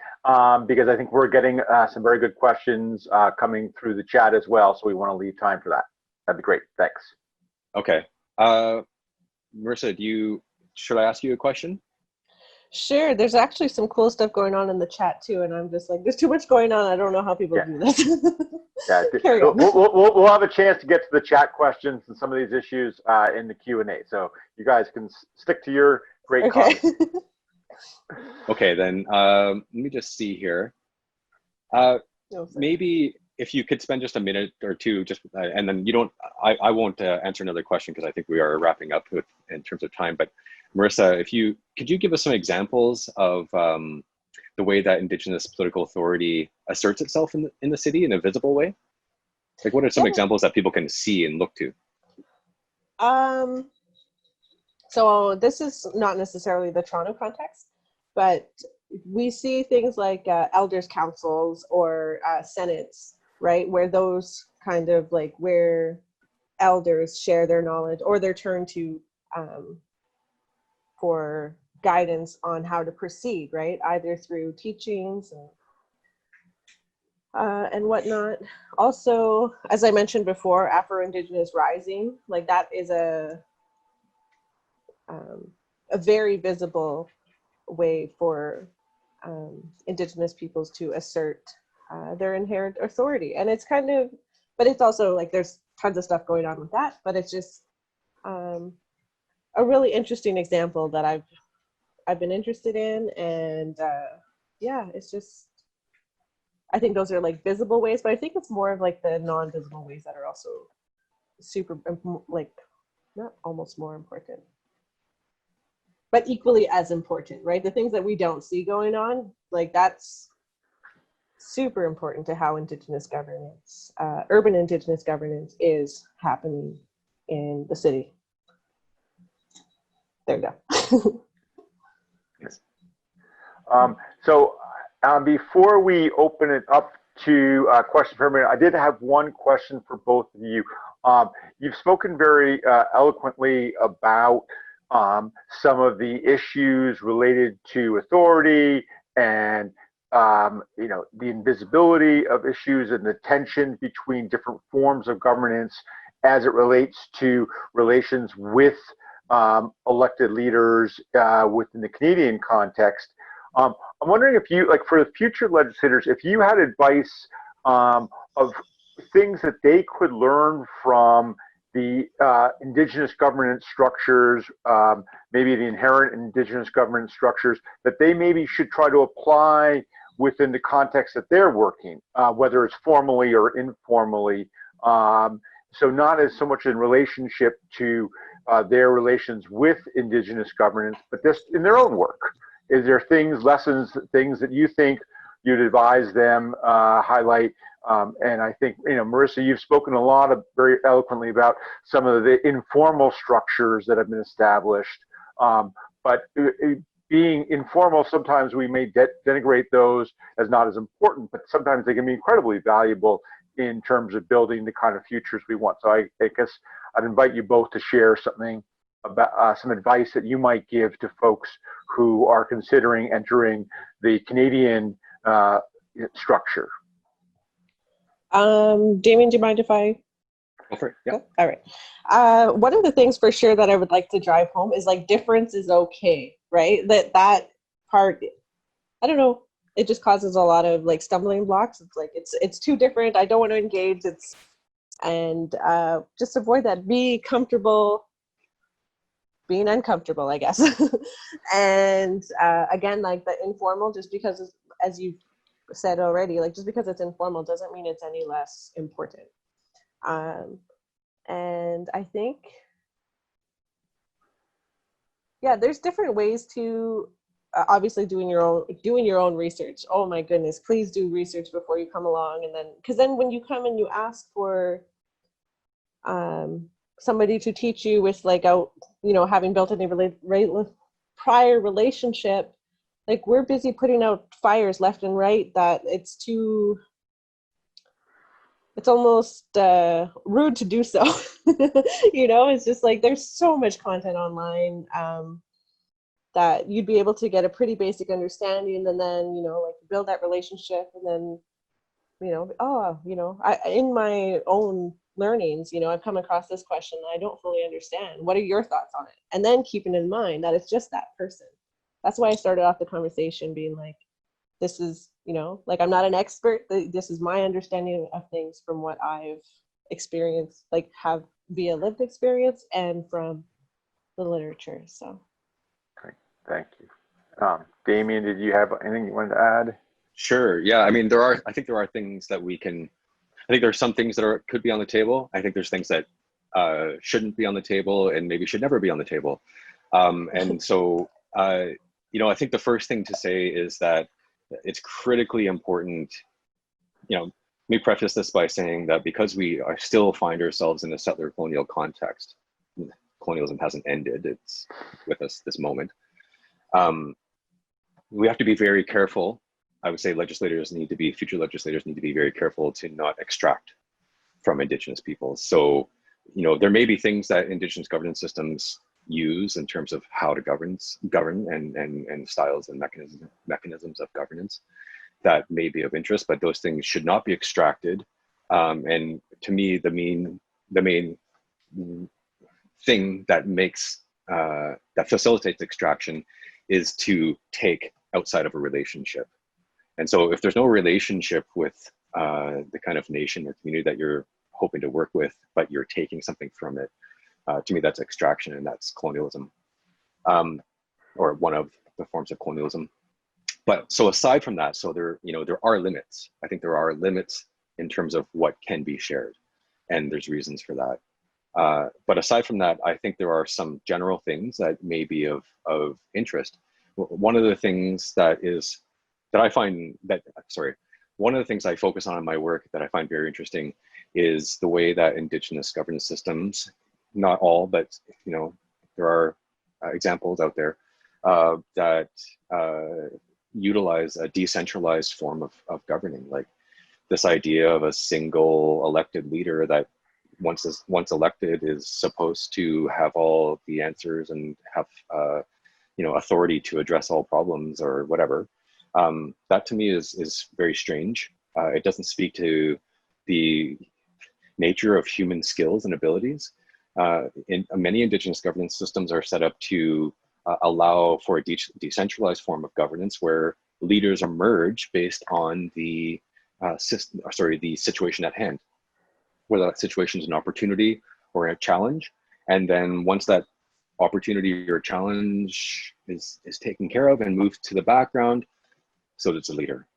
because I think we're getting some very good questions coming through the chat as well. So we want to leave time for that. That'd be great. Thanks. Okay. Marrissa, should I ask you a question? Sure. There's actually some cool stuff going on in the chat too, and I'm just like, there's too much going on. I don't know how people do this. Yeah, Carry on. we'll have a chance to get to the chat questions and some of these issues in the Q&A. So you guys can stick to your great comments. Okay, then let me just see here. Maybe if you could spend just a minute or two, just and then you don't. I won't answer another question because I think we are wrapping up in terms of time. But Marrissa, could you give us some examples of the way that Indigenous political authority asserts itself in the city in a visible way? Like, what are some examples that people can see and look to? So this is not necessarily the Toronto context, but we see things like elders councils or senates, right? Where those kind of like where elders share their knowledge or they're turned to for guidance on how to proceed, right? Either through teachings and whatnot. Also, as I mentioned before, Afro-Indigenous Rising, like that is a very visible way for Indigenous peoples to assert their inherent authority. And it's kind of, but it's also like there's tons of stuff going on with that, but it's just a really interesting example that I've been interested in. And yeah, it's just, I think those are like visible ways, but I think it's more of like the non-visible ways that are also super, like, not almost more important, but equally as important, right? The things that we don't see going on, like that's super important to how Indigenous governance, urban Indigenous governance is happening in the city. There you go. Yes. So before we open it up to questions for everybody, I did have one question for both of you. You've spoken very eloquently about some of the issues related to authority and you know, the invisibility of issues and the tension between different forms of governance as it relates to relations with elected leaders within the Canadian context. I'm wondering if you, like for the future legislators, if you had advice of things that they could learn from the Indigenous governance structures, maybe the inherent Indigenous governance structures that they maybe should try to apply within the context that they're working, whether it's formally or informally. So not as so much in relationship to their relations with Indigenous governance, but just in their own work. Is there things, lessons, things that you think you'd advise them, highlight? And I think, you know, Marrissa, you've spoken a lot of very eloquently about some of the informal structures that have been established. But being informal, sometimes we may denigrate those as not as important, but sometimes they can be incredibly valuable in terms of building the kind of futures we want. So I guess I'd invite you both to share something about some advice that you might give to folks who are considering entering the Canadian structure. Damien, do you mind if I Go for it. Yeah. go? All right. One of the things for sure that I would like to drive home is like difference is okay, right? That part, I don't know, it just causes a lot of like stumbling blocks. It's like it's too different. I don't want to engage. And just avoid that. Be comfortable being uncomfortable, I guess. And again, like the informal, just because, as you said already, like just because it's informal doesn't mean it's any less important. And I think, yeah, there's different ways to obviously doing your own research. Oh my goodness, please do research before you come along. And then, because then when you come and you ask for somebody to teach you with like a, you know, having built any prior relationship, like we're busy putting out fires left and right that it's almost rude to do so. You know, it's just like there's so much content online that you'd be able to get a pretty basic understanding, and then, you know, like build that relationship, and then, you know, oh, you know, in my own learnings, you know, I've come across this question that I don't fully understand. What are your thoughts on it? And then keeping in mind that it's just that person, that's why I started off the conversation being like, this is, you know, like I'm not an expert. This is my understanding of things from what I've experienced, like have via lived experience and from the literature. So. Great, thank you. Damien, did you have anything you wanted to add? Sure. Yeah. I mean, I think there are things that we can. I think there are some things that could be on the table. I think there's things that shouldn't be on the table and maybe should never be on the table. And so, you know, I think the first thing to say is that it's critically important. You know, let me preface this by saying that because we are still find ourselves in a settler colonial context, colonialism hasn't ended. It's with us this moment. We have to be very careful. I would say future legislators need to be very careful to not extract from Indigenous peoples. So, you know, there may be things that Indigenous governance systems use in terms of how to govern and styles and mechanisms of governance that may be of interest, but those things should not be extracted. And to me, the main thing that that facilitates extraction is to take outside of a relationship. And so if there's no relationship with the kind of nation or community that you're hoping to work with, but you're taking something from it, to me, that's extraction, and that's colonialism, or one of the forms of colonialism. But so aside from that, so there are limits. I think there are limits in terms of what can be shared, and there's reasons for that. But aside from that, I think there are some general things that may be of interest. One of the things one of the things I focus on in my work that I find very interesting is the way that Indigenous governance systems, not all, but you know, there are examples out there that utilize a decentralized form of governing, like this idea of a single elected leader that once elected is supposed to have all the answers and have you know, authority to address all problems or whatever. That to me is very strange. It doesn't speak to the nature of human skills and abilities. In many Indigenous governance systems are set up to allow for a decentralized form of governance where leaders emerge based on the situation at hand, whether that situation is an opportunity or a challenge. And then once that opportunity or challenge is taken care of and moved to the background, so does the leader.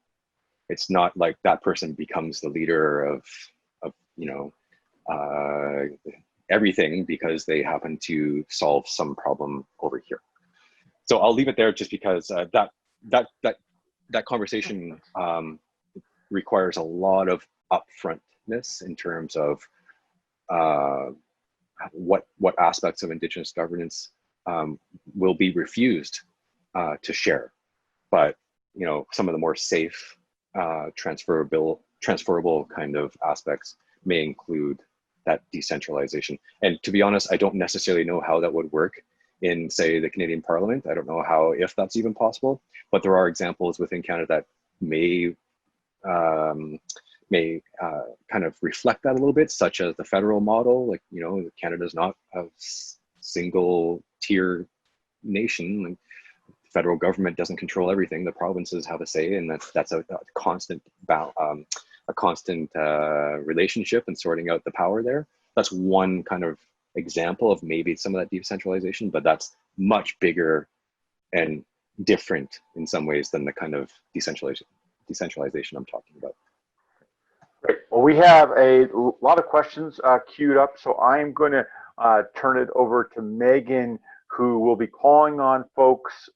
It's not like that person becomes the leader of you know, everything because they happen to solve some problem over here. So I'll leave it there just because that conversation requires a lot of upfrontness in terms of what aspects of Indigenous governance will be refused to share. But you know, some of the more safe, transferable kind of aspects may include that decentralization. And to be honest, I don't necessarily know how that would work in, say, the Canadian Parliament. I don't know if that's even possible, but there are examples within Canada that may kind of reflect that a little bit, such as the federal model. Like, you know, Canada is not a single tier nation. Like, the federal government doesn't control everything. The provinces have a say, and that's a constant relationship and sorting out the power there. That's one kind of example of maybe some of that decentralization, but that's much bigger and different in some ways than the kind of decentralization I'm talking about. Great. Well, we have a lot of questions queued up, so I'm going to turn it over to Megan, who will be calling on folks.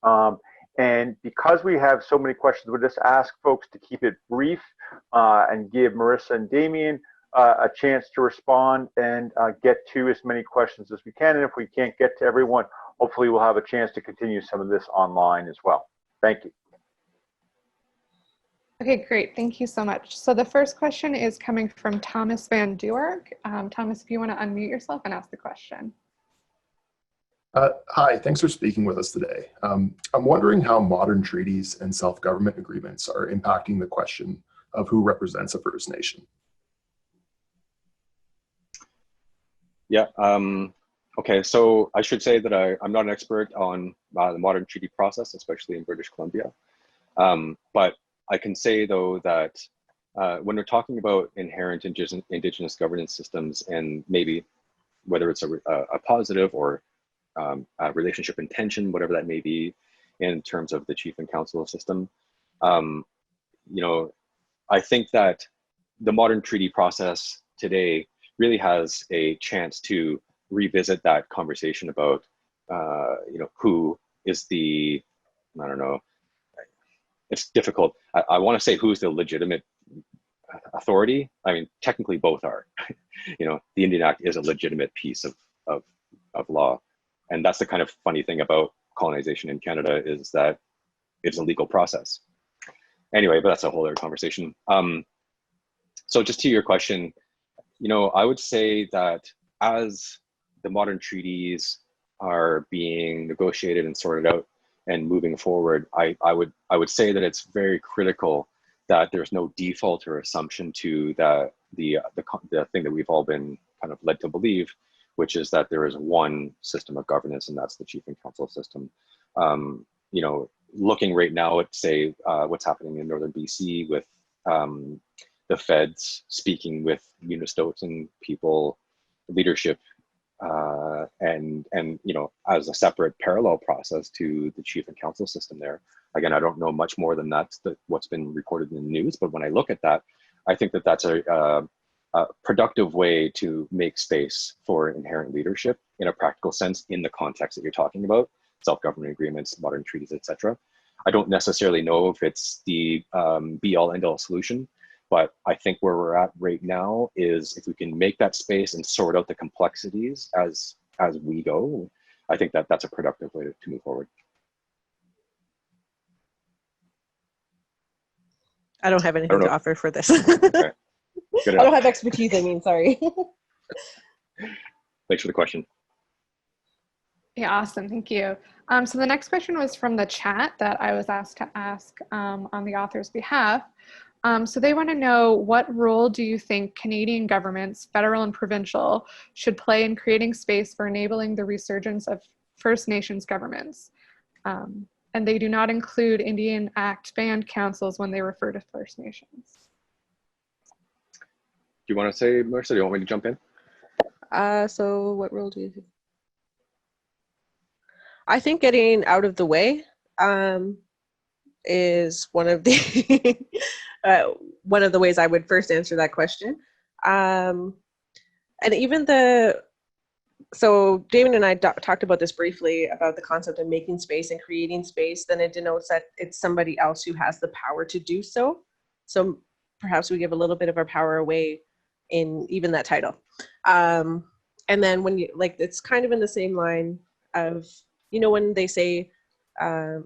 And because we have so many questions, we'll just ask folks to keep it brief and give Marrissa and Damien a chance to respond and get to as many questions as we can. And if we can't get to everyone, hopefully we'll have a chance to continue some of this online as well. Thank you. Okay, great. Thank you so much. So the first question is coming from Thomas Van Duerg. Thomas, if you want to unmute yourself and ask the question. Hi, thanks for speaking with us today. I'm wondering how modern treaties and self-government agreements are impacting the question of who represents a First Nation. Yeah, Okay, so I should say that I'm not an expert on the modern treaty process, especially in British Columbia. But I can say though that when we're talking about inherent Indigenous governance systems, and maybe whether it's a positive or a relationship intention, whatever that may be, in terms of the chief and council system, you know, I think that the modern treaty process today really has a chance to revisit that conversation about, you know, who is the, I don't know, it's difficult. I want to say who's the legitimate authority. I mean, technically both are. You know, the Indian Act is a legitimate piece of law. And that's the kind of funny thing about colonization in Canada, is that it's a legal process. Anyway, but that's a whole other conversation. So just to your question, you know, I would say that as the modern treaties are being negotiated and sorted out and moving forward, I would say that it's very critical that there's no default or assumption to the thing that we've all been kind of led to believe, which is that there is one system of governance, and that's the chief and council system. You know, looking right now at, say, what's happening in northern BC with the feds speaking with Unistoten people, leadership, and you know, as a separate parallel process to the chief and council system there. Again, I don't know much more than what's been reported in the news, but when I look at that, I think that that's a productive way to make space for inherent leadership in a practical sense in the context that you're talking about, self-governing agreements, modern treaties, etc. I don't necessarily know if it's the be-all end-all solution, but I think where we're at right now is if we can make that space and sort out the complexities as we go, I think that that's a productive way to move forward. I don't have anything to offer for this. Okay. I don't have expertise, I mean, sorry. Thanks for the question. Yeah, awesome, thank you. So the next question was from the chat that I was asked to ask on the author's behalf. So they want to know, what role do you think Canadian governments, federal and provincial, should play in creating space for enabling the resurgence of First Nations governments? And they do not include Indian Act band councils when they refer to First Nations. Do you want to say, Marissa, do you want me to jump in? So what role do you think? I think getting out of the way is one of the ways I would first answer that question. And even so Damien and I talked about this briefly, about the concept of making space and creating space. Then it denotes that it's somebody else who has the power to do so. So perhaps we give a little bit of our power away in even that title. And then when you, like, it's kind of in the same line of, you know, when they say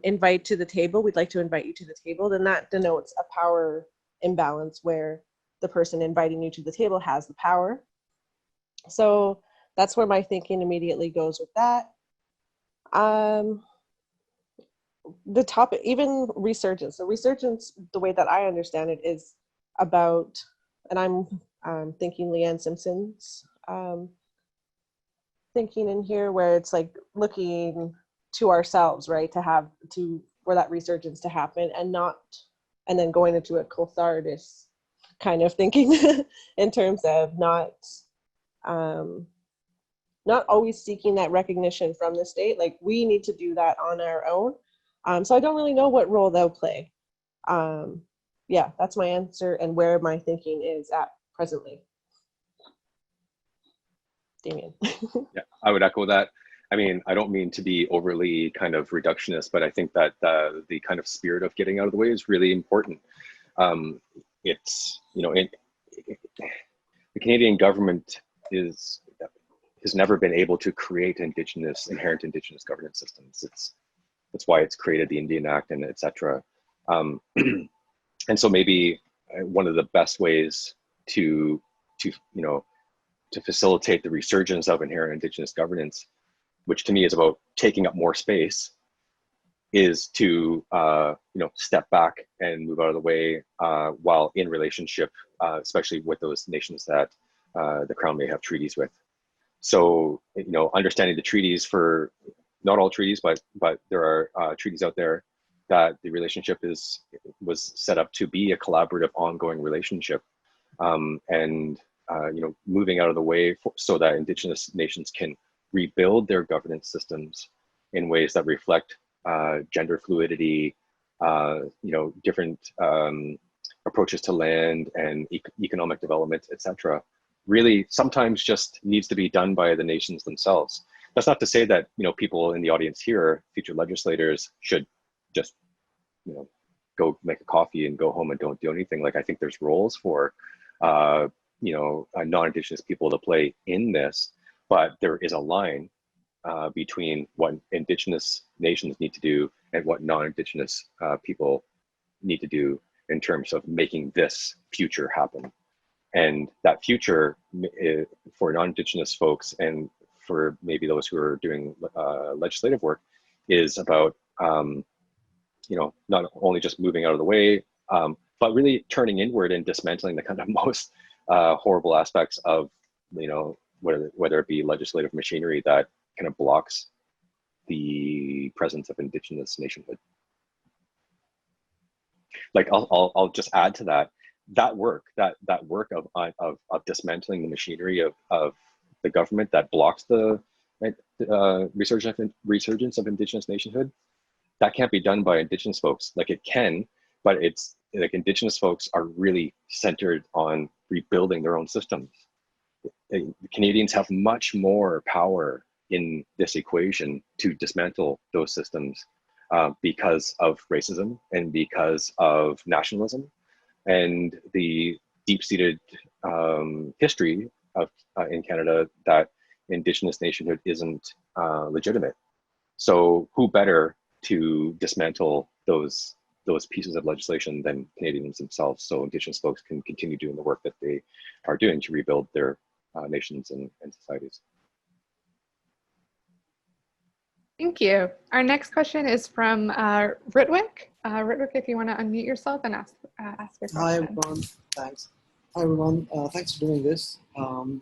invite to the table, we'd like to invite you to the table, then that denotes a power imbalance where the person inviting you to the table has the power. So that's where my thinking immediately goes with that. The topic, even resurgence. So resurgence, the way that I understand it, is about, and I'm thinking Leanne Simpson's thinking in here, where it's like looking to ourselves, right, for that resurgence to happen, and then going into a catharsis kind of thinking in terms of not always seeking that recognition from the state. Like, we need to do that on our own. So I don't really know what role they'll play. Yeah, that's my answer and where my thinking is at presently. Damien. Yeah, I would echo that. I mean, I don't mean to be overly kind of reductionist, but I think that the kind of spirit of getting out of the way is really important. It's, you know, the Canadian government has never been able to create inherent Indigenous governance systems. That's why it's created the Indian Act and et cetera. And so maybe one of the best ways to facilitate the resurgence of inherent Indigenous governance, which to me is about taking up more space, is to step back and move out of the way while in relationship, especially with those nations that the Crown may have treaties with. So, understanding the treaties for, not all treaties, but there are treaties out there that the relationship was set up to be a collaborative, ongoing relationship, and moving out of the way so that Indigenous nations can rebuild their governance systems in ways that reflect gender fluidity, different approaches to land and economic development, etc. Really, sometimes just needs to be done by the nations themselves. That's not to say that people in the audience here, future legislators, should just go make a coffee and go home and don't do anything. Like, I think there's roles for non-Indigenous people to play in this, but there is a line between what Indigenous nations need to do and what non-Indigenous people need to do in terms of making this future happen. And that future for non-Indigenous folks, and for maybe those who are doing legislative work, is about not only just moving out of the way, but really turning inward and dismantling the kind of most horrible aspects of whether it be legislative machinery that kind of blocks the presence of Indigenous nationhood. Like, I'll just add to that work of dismantling the machinery of the government that blocks the resurgence of Indigenous nationhood. That can't be done by Indigenous folks. Like, it can, but it's like Indigenous folks are really centered on rebuilding their own systems. Canadians have much more power in this equation to dismantle those systems because of racism and because of nationalism and the deep-seated history of in Canada that Indigenous nationhood isn't legitimate. So who better to dismantle those pieces of legislation than Canadians themselves, so Indigenous folks can continue doing the work that they are doing to rebuild their nations and societies. Thank you. Our next question is from Ritwik. Ritwik, if you want to unmute yourself and ask your question. Hi everyone, thanks. Hi everyone, thanks for doing this.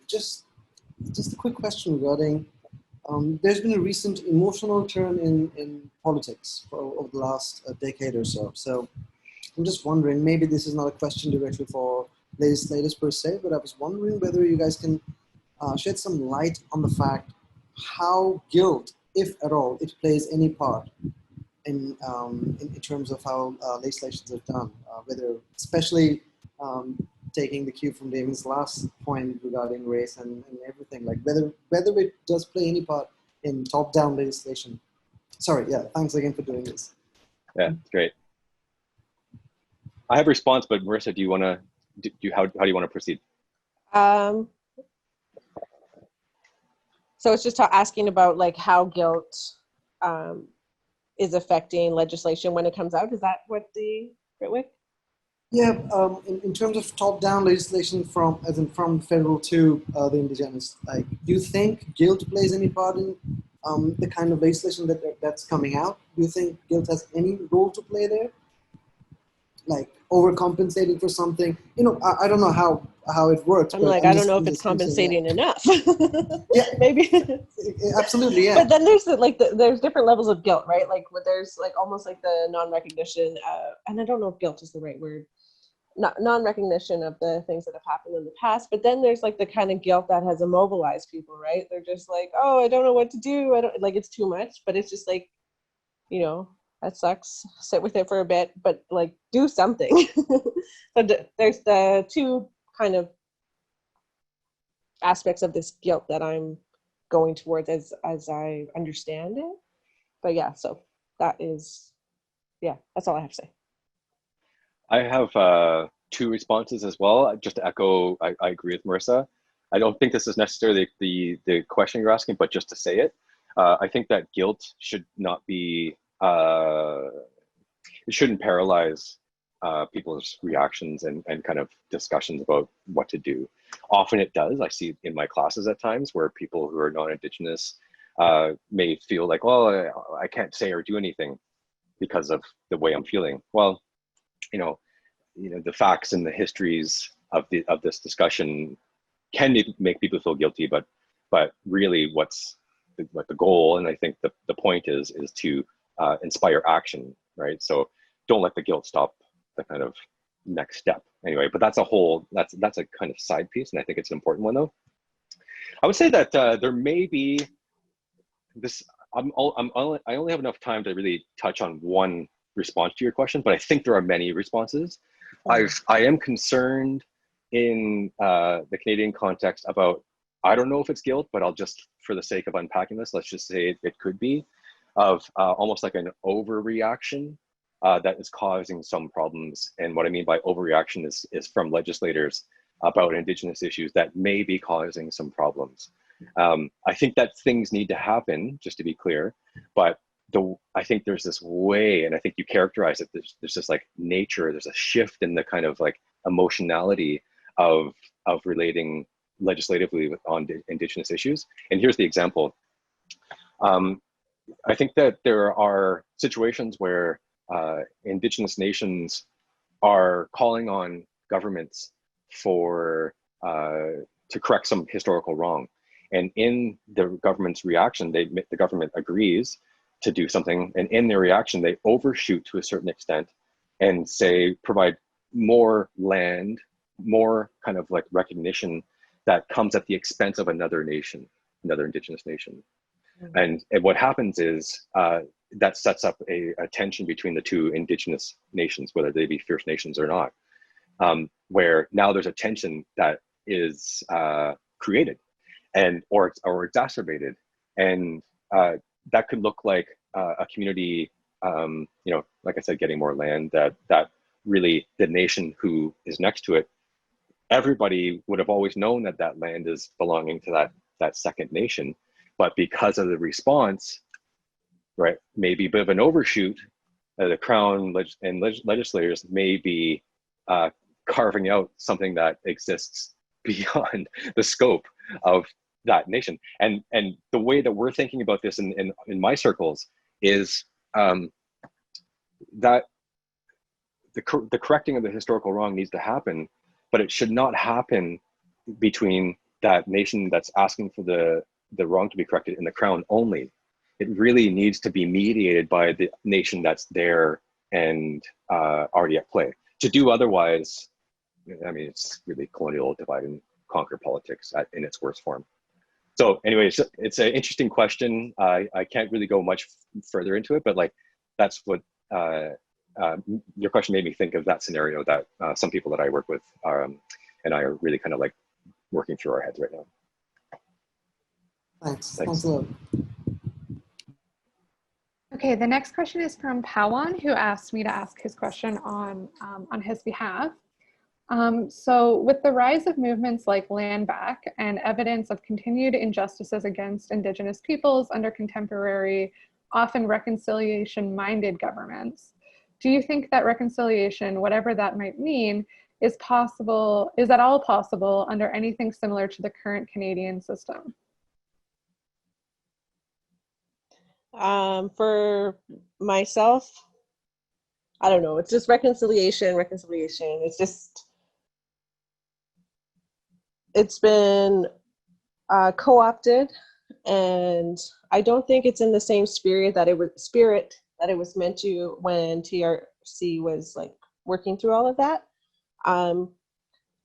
Just a quick question regarding, there's been a recent emotional turn in politics over the last decade or so. So I'm just wondering, maybe this is not a question directly for legislators per se, but I was wondering whether you guys can shed some light on the fact how guilt, if at all, it plays any part in terms of how legislations are done, whether, especially taking the cue from Damien's last point regarding race and everything, like whether it does play any part in top-down legislation. Sorry, yeah, thanks again for doing this. Yeah, great. I have a response, but Marrissa, how do you want to proceed? So it's just asking about like how guilt is affecting legislation when it comes out. Is that what the Ritwik? Yeah, in terms of top-down legislation from federal to the Indigenous, like, do you think guilt plays any part in the kind of legislation that's coming out? Do you think guilt has any role to play there? Like overcompensating for something? I don't know how it works. I'm like, I don't know if it's compensating enough. Yeah, maybe. Absolutely, yeah. But then there's there's different levels of guilt, right? Like there's like almost like the non-recognition, and I don't know if guilt is the right word. Not non-recognition of the things that have happened in the past, but then there's like the kind of guilt that has immobilized people, right? They're just like, oh, I don't know what to do. I don't like, it's too much, but it's just like, that sucks. Sit with it for a bit, but like do something. But there's the two kind of aspects of this guilt that I'm going towards as I understand it. But yeah, so that is, that's all I have to say. I have two responses as well. Just to echo, I agree with Marrissa. I don't think this is necessarily the question you're asking, but just to say it, I think that guilt should not be, it shouldn't paralyze people's reactions and kind of discussions about what to do. Often it does. I see in my classes at times where people who are non-Indigenous may feel like, well, I can't say or do anything because of the way I'm feeling. Well, the facts and the histories of this discussion can make people feel guilty, but but really what's the goal, and I think the point is to inspire action, right? So don't let the guilt stop the kind of next step. Anyway, but that's a kind of side piece, and I think it's an important one though. I would say that there may be this. I only have enough time to really touch on one response to your question, but I think there are many responses. I am concerned in the Canadian context about, I don't know if it's guilt, but I'll just, for the sake of unpacking this, let's just say it could be, of almost like an overreaction that is causing some problems. And what I mean by overreaction is from legislators about Indigenous issues that may be causing some problems. I think that things need to happen, just to be clear, but I think there's this way, and I think you characterize it, there's this like nature, there's a shift in the kind of like emotionality of relating legislatively on Indigenous issues. And here's the example. I think that there are situations where Indigenous nations are calling on governments to correct some historical wrong. And in the government's reaction, the government agrees to do something. And in their reaction, they overshoot to a certain extent and provide more land, more kind of like recognition that comes at the expense of another nation, another Indigenous nation. Mm-hmm. And what happens is that sets up a tension between the two Indigenous nations, whether they be First Nations or not, where now there's a tension that is created or exacerbated. And that could look like a community, like I said, getting more land, that really the nation who is next to it, everybody would have always known that land is belonging to that second nation. But because of the response, right, maybe a bit of an overshoot, the Crown and legislators may be carving out something that exists beyond the scope of that nation. And the way that we're thinking about this in my circles is that the correcting of the historical wrong needs to happen, but it should not happen between that nation that's asking for the wrong to be corrected and the Crown only. It really needs to be mediated by the nation that's there and already at play. To do otherwise, I mean, it's really colonial divide and conquer politics in its worst form. So anyway, it's an interesting question. I can't really go much further into it, but like that's what your question made me think of, that scenario that some people that I work with and I are really kind of like working through our heads right now. Thanks a lot. Okay, the next question is from Pawan, who asked me to ask his question on his behalf. So with the rise of movements like Land Back and evidence of continued injustices against Indigenous peoples under contemporary, often reconciliation-minded governments, do you think that reconciliation, whatever that might mean, is at all possible under anything similar to the current Canadian system? For myself, I don't know. It's just reconciliation. It's been co-opted, and I don't think it's in the same spirit that it was meant to when TRC was like working through all of that.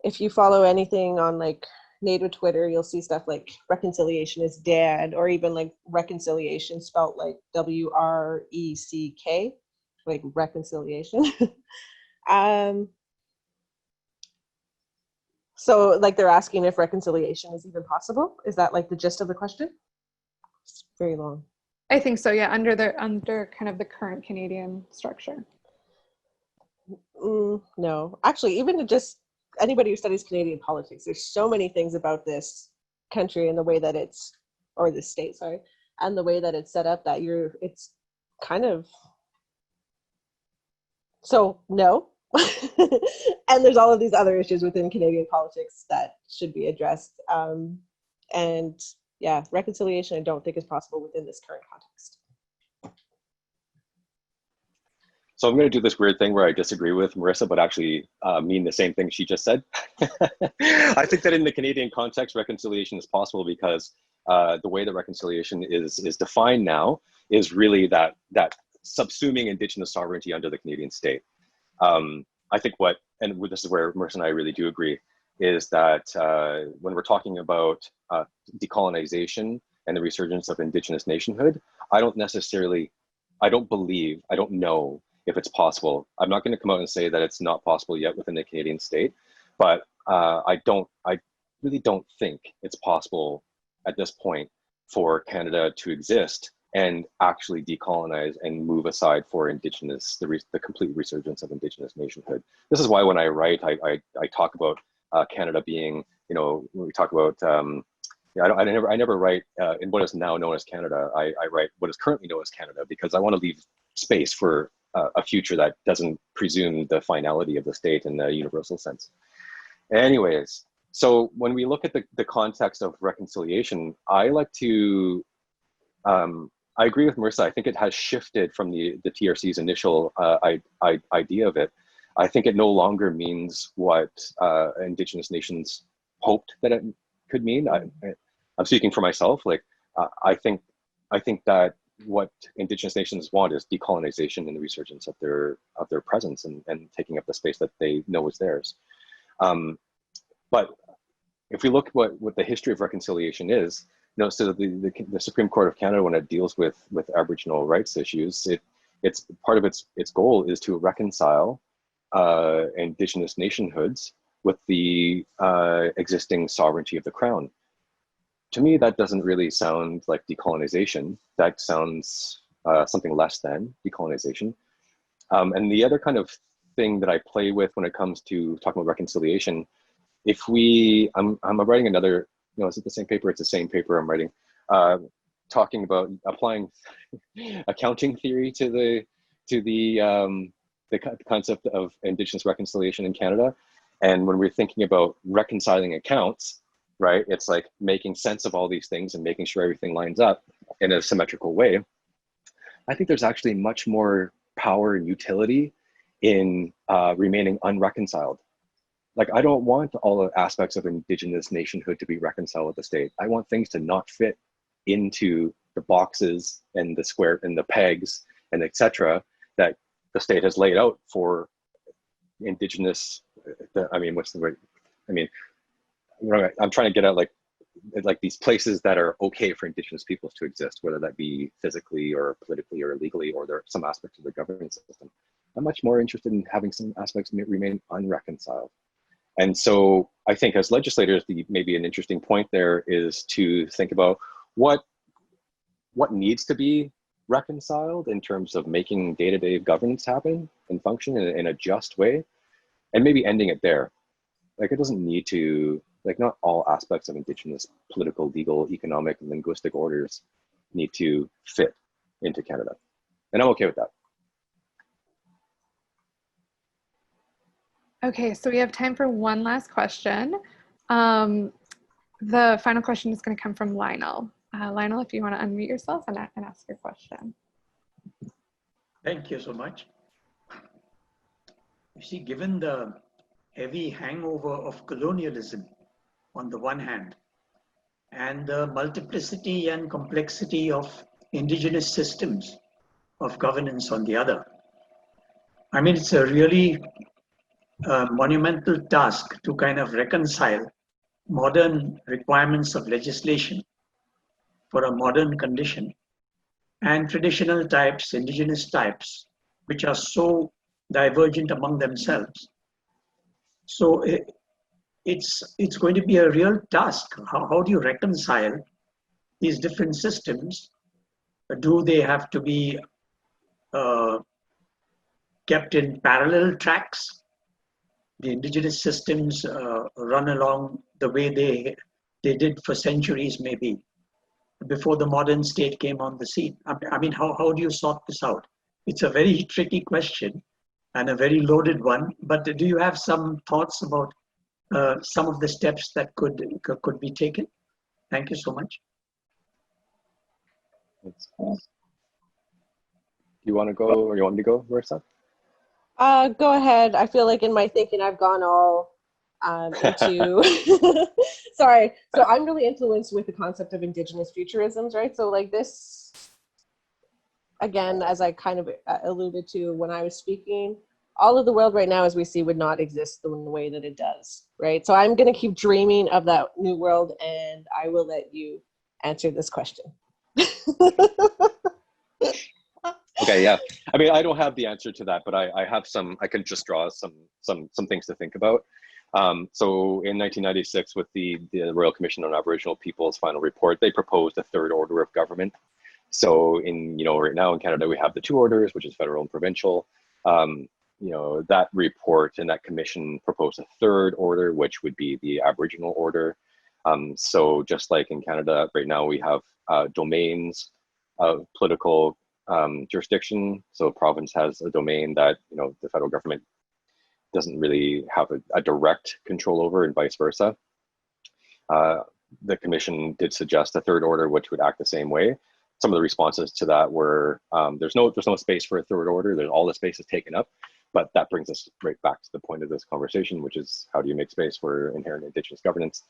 If you follow anything on like Native Twitter, you'll see stuff like reconciliation is dead, or even like reconciliation spelt like WRECK, like reconciliation. So like they're asking if reconciliation is even possible. Is that like the gist of the question? It's very long. I think so, yeah, under kind of the current Canadian structure. No, actually, even just anybody who studies Canadian politics, there's so many things about this country and the way that or the state, sorry, and the way that it's set up that it's kind of, so no. And there's all of these other issues within Canadian politics that should be addressed. And yeah, reconciliation I don't think is possible within this current context. So I'm going to do this weird thing where I disagree with Marrissa, but actually mean the same thing she just said. I think that in the Canadian context, reconciliation is possible because the way that reconciliation is defined now is really that subsuming Indigenous sovereignty under the Canadian state. I think and this is where Marrissa and I really do agree, is that when we're talking about decolonization and the resurgence of Indigenous nationhood, I don't know if it's possible. I'm not going to come out and say that it's not possible yet within the Canadian state, but I really don't think it's possible at this point for Canada to exist and actually decolonize and move aside for Indigenous, the complete resurgence of Indigenous nationhood. This is why when I write, I talk about Canada being, when we talk about, I never write in what is now known as Canada. I write what is currently known as Canada, because I want to leave space for a future that doesn't presume the finality of the state in the universal sense. Anyways, so when we look at the context of reconciliation, I like to, I agree with Marrissa. I think it has shifted from the TRC's initial idea of it. I think it no longer means what Indigenous nations hoped that it could mean. I'm speaking for myself. Like, I think that what Indigenous nations want is decolonization and the resurgence of their presence and taking up the space that they know is theirs. But if we look at what the history of reconciliation is, so the Supreme Court of Canada, when it deals with Aboriginal rights issues, it's part of its goal is to reconcile Indigenous nationhoods with the existing sovereignty of the Crown. To me, that doesn't really sound like decolonization. That sounds something less than decolonization. And the other kind of thing that I play with when it comes to talking about reconciliation, I'm writing another, is it the same paper? It's the same paper I'm writing, talking about applying accounting theory to the concept of Indigenous reconciliation in Canada. And when we're thinking about reconciling accounts, right, it's like making sense of all these things and making sure everything lines up in a symmetrical way. I think there's actually much more power and utility in remaining unreconciled. Like, I don't want all the aspects of Indigenous nationhood to be reconciled with the state. I want things to not fit into the boxes and the square and the pegs and etc. that the state has laid out for Indigenous. What's the word? I'm trying to get at like these places that are okay for Indigenous peoples to exist, whether that be physically or politically or legally, or there are some aspects of the governance system. I'm much more interested in having some aspects remain unreconciled. And so I think as legislators, maybe an interesting point there is to think about what needs to be reconciled in terms of making day-to-day governance happen and function in a just way, and maybe ending it there. Like, it doesn't need to, not all aspects of Indigenous political, legal, economic, and linguistic orders need to fit into Canada. And I'm okay with that. Okay, so we have time for one last question. The final question is going to come from Lionel. Lionel, if you want to unmute yourself and ask your question. Thank you so much. You see, given the heavy hangover of colonialism on the one hand, and the multiplicity and complexity of Indigenous systems of governance on the other, it's a really monumental task to kind of reconcile modern requirements of legislation for a modern condition and traditional types, Indigenous types, which are so divergent among themselves. So it's going to be a real task. How do you reconcile these different systems? Do they have to be kept in parallel tracks? The Indigenous systems run along the way they did for centuries, maybe, before the modern state came on the scene. How do you sort this out? It's a very tricky question and a very loaded one, but do you have some thoughts about some of the steps that could be taken? Thank you so much. You want to go, or you want me to go, Marrissa? Go ahead. I feel like in my thinking, I've gone all into sorry, so I'm really influenced with the concept of Indigenous futurisms, right? So like this, again, as I kind of alluded to when I was speaking, all of the world right now as we see would not exist in the way that it does, right? So I'm going to keep dreaming of that new world, and I will let you answer this question. Okay, yeah. I mean, I don't have the answer to that, but I have some. I can just draw some things to think about. So in 1996, with the Royal Commission on Aboriginal Peoples final report, they proposed a third order of government. So right now in Canada, we have the two orders, which is federal and provincial. That report and that commission proposed a third order, which would be the Aboriginal order. So just like in Canada right now, we have domains of political jurisdiction. So a province has a domain that the federal government doesn't really have a direct control over, and vice versa. The commission did suggest a third order, which would act the same way. Some of the responses to that were there's no space for a third order. There's all the space is taken up. But that brings us right back to the point of this conversation, which is how do you make space for inherent Indigenous governance?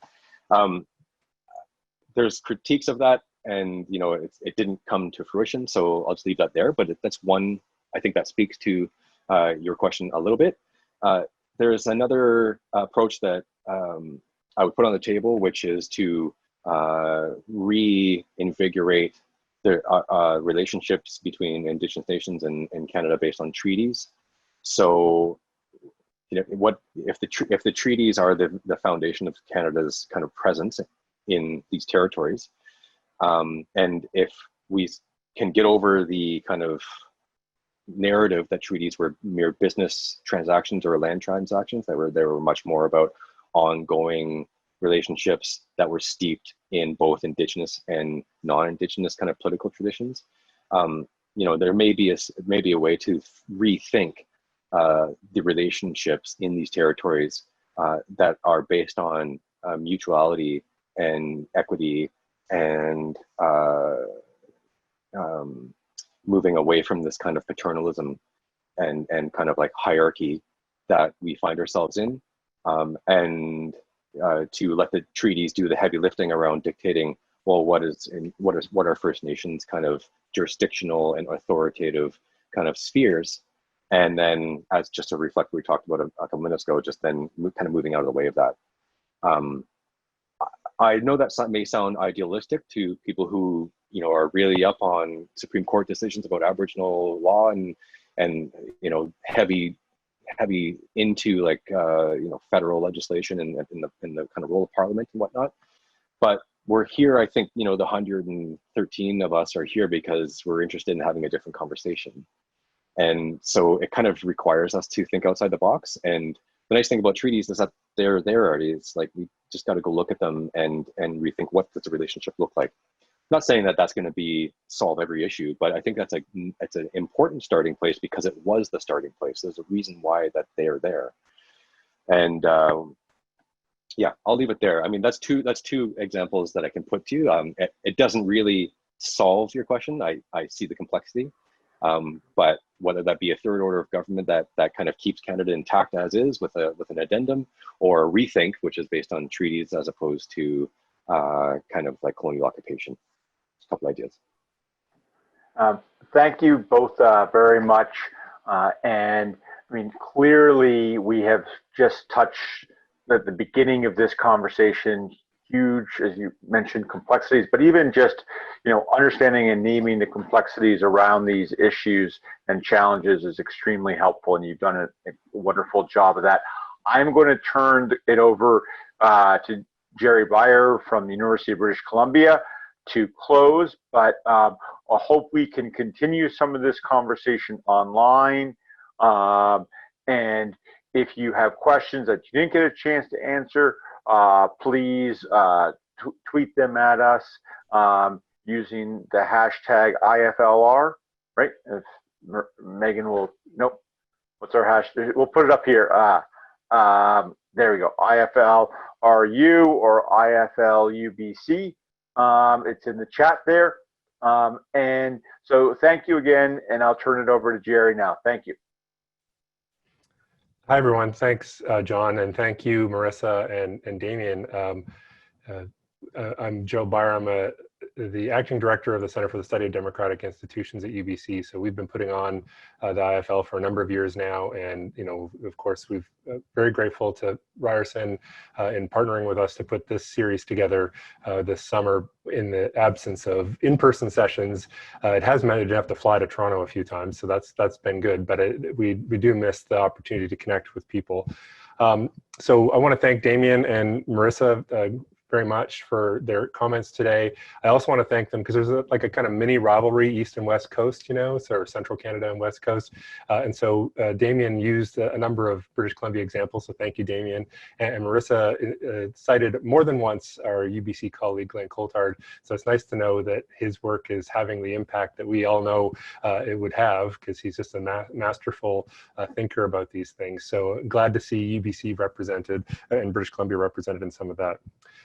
There's critiques of that, and it didn't come to fruition. So I'll just leave that there. But that's one. I think that speaks to your question a little bit. There's another approach that I would put on the table, which is to reinvigorate the relationships between Indigenous nations and Canada based on treaties. So, what if the treaties are the foundation of Canada's kind of presence in these territories, and if we can get over the kind of narrative that treaties were mere business transactions or land transactions, they were much more about ongoing relationships that were steeped in both Indigenous and non-Indigenous kind of political traditions. There may be a way to rethink the relationships in these territories that are based on mutuality and equity and moving away from this kind of paternalism and kind of like hierarchy that we find ourselves in, and to let the treaties do the heavy lifting around dictating, well, what are First Nations kind of jurisdictional and authoritative kind of spheres, and then as just to reflect what we talked about a couple minutes ago, just then kind of moving out of the way of that. I know that may sound idealistic to people who are really up on Supreme Court decisions about Aboriginal law and heavy into like federal legislation and in the kind of role of Parliament and whatnot. But we're here, I think, the 113 of us are here because we're interested in having a different conversation. And so it kind of requires us to think outside the box. And the nice thing about treaties is that they're there already. It's like we just got to go look at them and rethink what does a relationship look like. I'm not saying that that's going to solve every issue, but I think it's an important starting place because it was the starting place. There's a reason why that they are there. And yeah, I'll leave it there. I mean, that's two examples that I can put to you. It doesn't really solve your question. I see the complexity, but whether that be a third order of government that kind of keeps Canada intact as is with an addendum, or a rethink, which is based on treaties as opposed to kind of like colonial occupation. A couple ideas. Thank you both very much. And I mean, clearly we have just touched at the beginning of this conversation, huge, as you mentioned, complexities, but even just, understanding and naming the complexities around these issues and challenges is extremely helpful, and you've done a wonderful job of that. I'm going to turn it over to Jerry Byer from the University of British Columbia to close, but I hope we can continue some of this conversation online. And if you have questions that you didn't get a chance to answer, please tweet them at us using the hashtag IFLR, right? If Megan will, nope. What's our hashtag? We'll put it up here. There we go. IFLRU or IFLUBC. It's in the chat there. And so thank you again, and I'll turn it over to Jerry now. Thank you. Hi, everyone. Thanks, John, and thank you, Marrissa and Damien. I'm Joe Byer. I'm the acting director of the Center for the Study of Democratic Institutions at UBC. So we've been putting on the IFL for a number of years now, and of course, we've very grateful to Ryerson in partnering with us to put this series together this summer in the absence of in-person sessions. It has meant to have to fly to Toronto a few times, so that's been good. But we do miss the opportunity to connect with people. So I want to thank Damien and Marrissa very much for their comments today. I also want to thank them because there's like a kind of mini rivalry East and West Coast, so Central Canada and West Coast. And so Damien used a number of British Columbia examples, so thank you, Damien. And Marrissa cited more than once our UBC colleague, Glenn Coulthard. So it's nice to know that his work is having the impact that we all know it would have, because he's just a masterful thinker about these things. So glad to see UBC represented and British Columbia represented in some of that.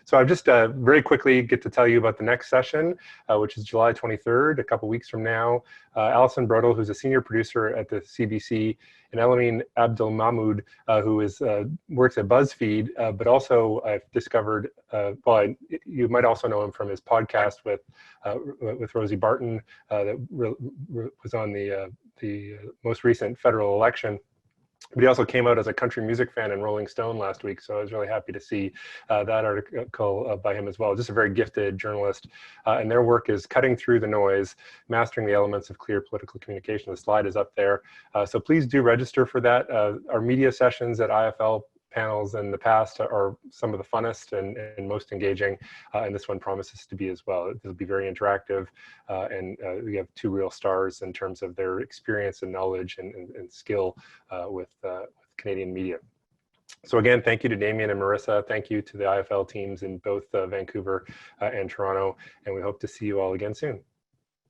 So I'll just very quickly get to tell you about the next session, which is July 23rd, a couple weeks from now. Alison Brodel, who's a senior producer at the CBC, and Elamine Abdelmahmoud, who works at BuzzFeed, but also I've discovered, you might also know him from his podcast with Rosie Barton that was on the most recent federal election. But he also came out as a country music fan in Rolling Stone last week, so I was really happy to see that article by him as well. Just a very gifted journalist, and their work is cutting through the noise, mastering the elements of clear political communication. The slide is up there, so please do register for that. Our media sessions at IFL panels in the past are some of the funnest and most engaging, and this one promises to be as well. It'll be very interactive, and we have two real stars in terms of their experience and knowledge and skill with Canadian media. So again, thank you to Damien and Marrissa. Thank you to the IFL teams in both Vancouver and Toronto, and we hope to see you all again soon.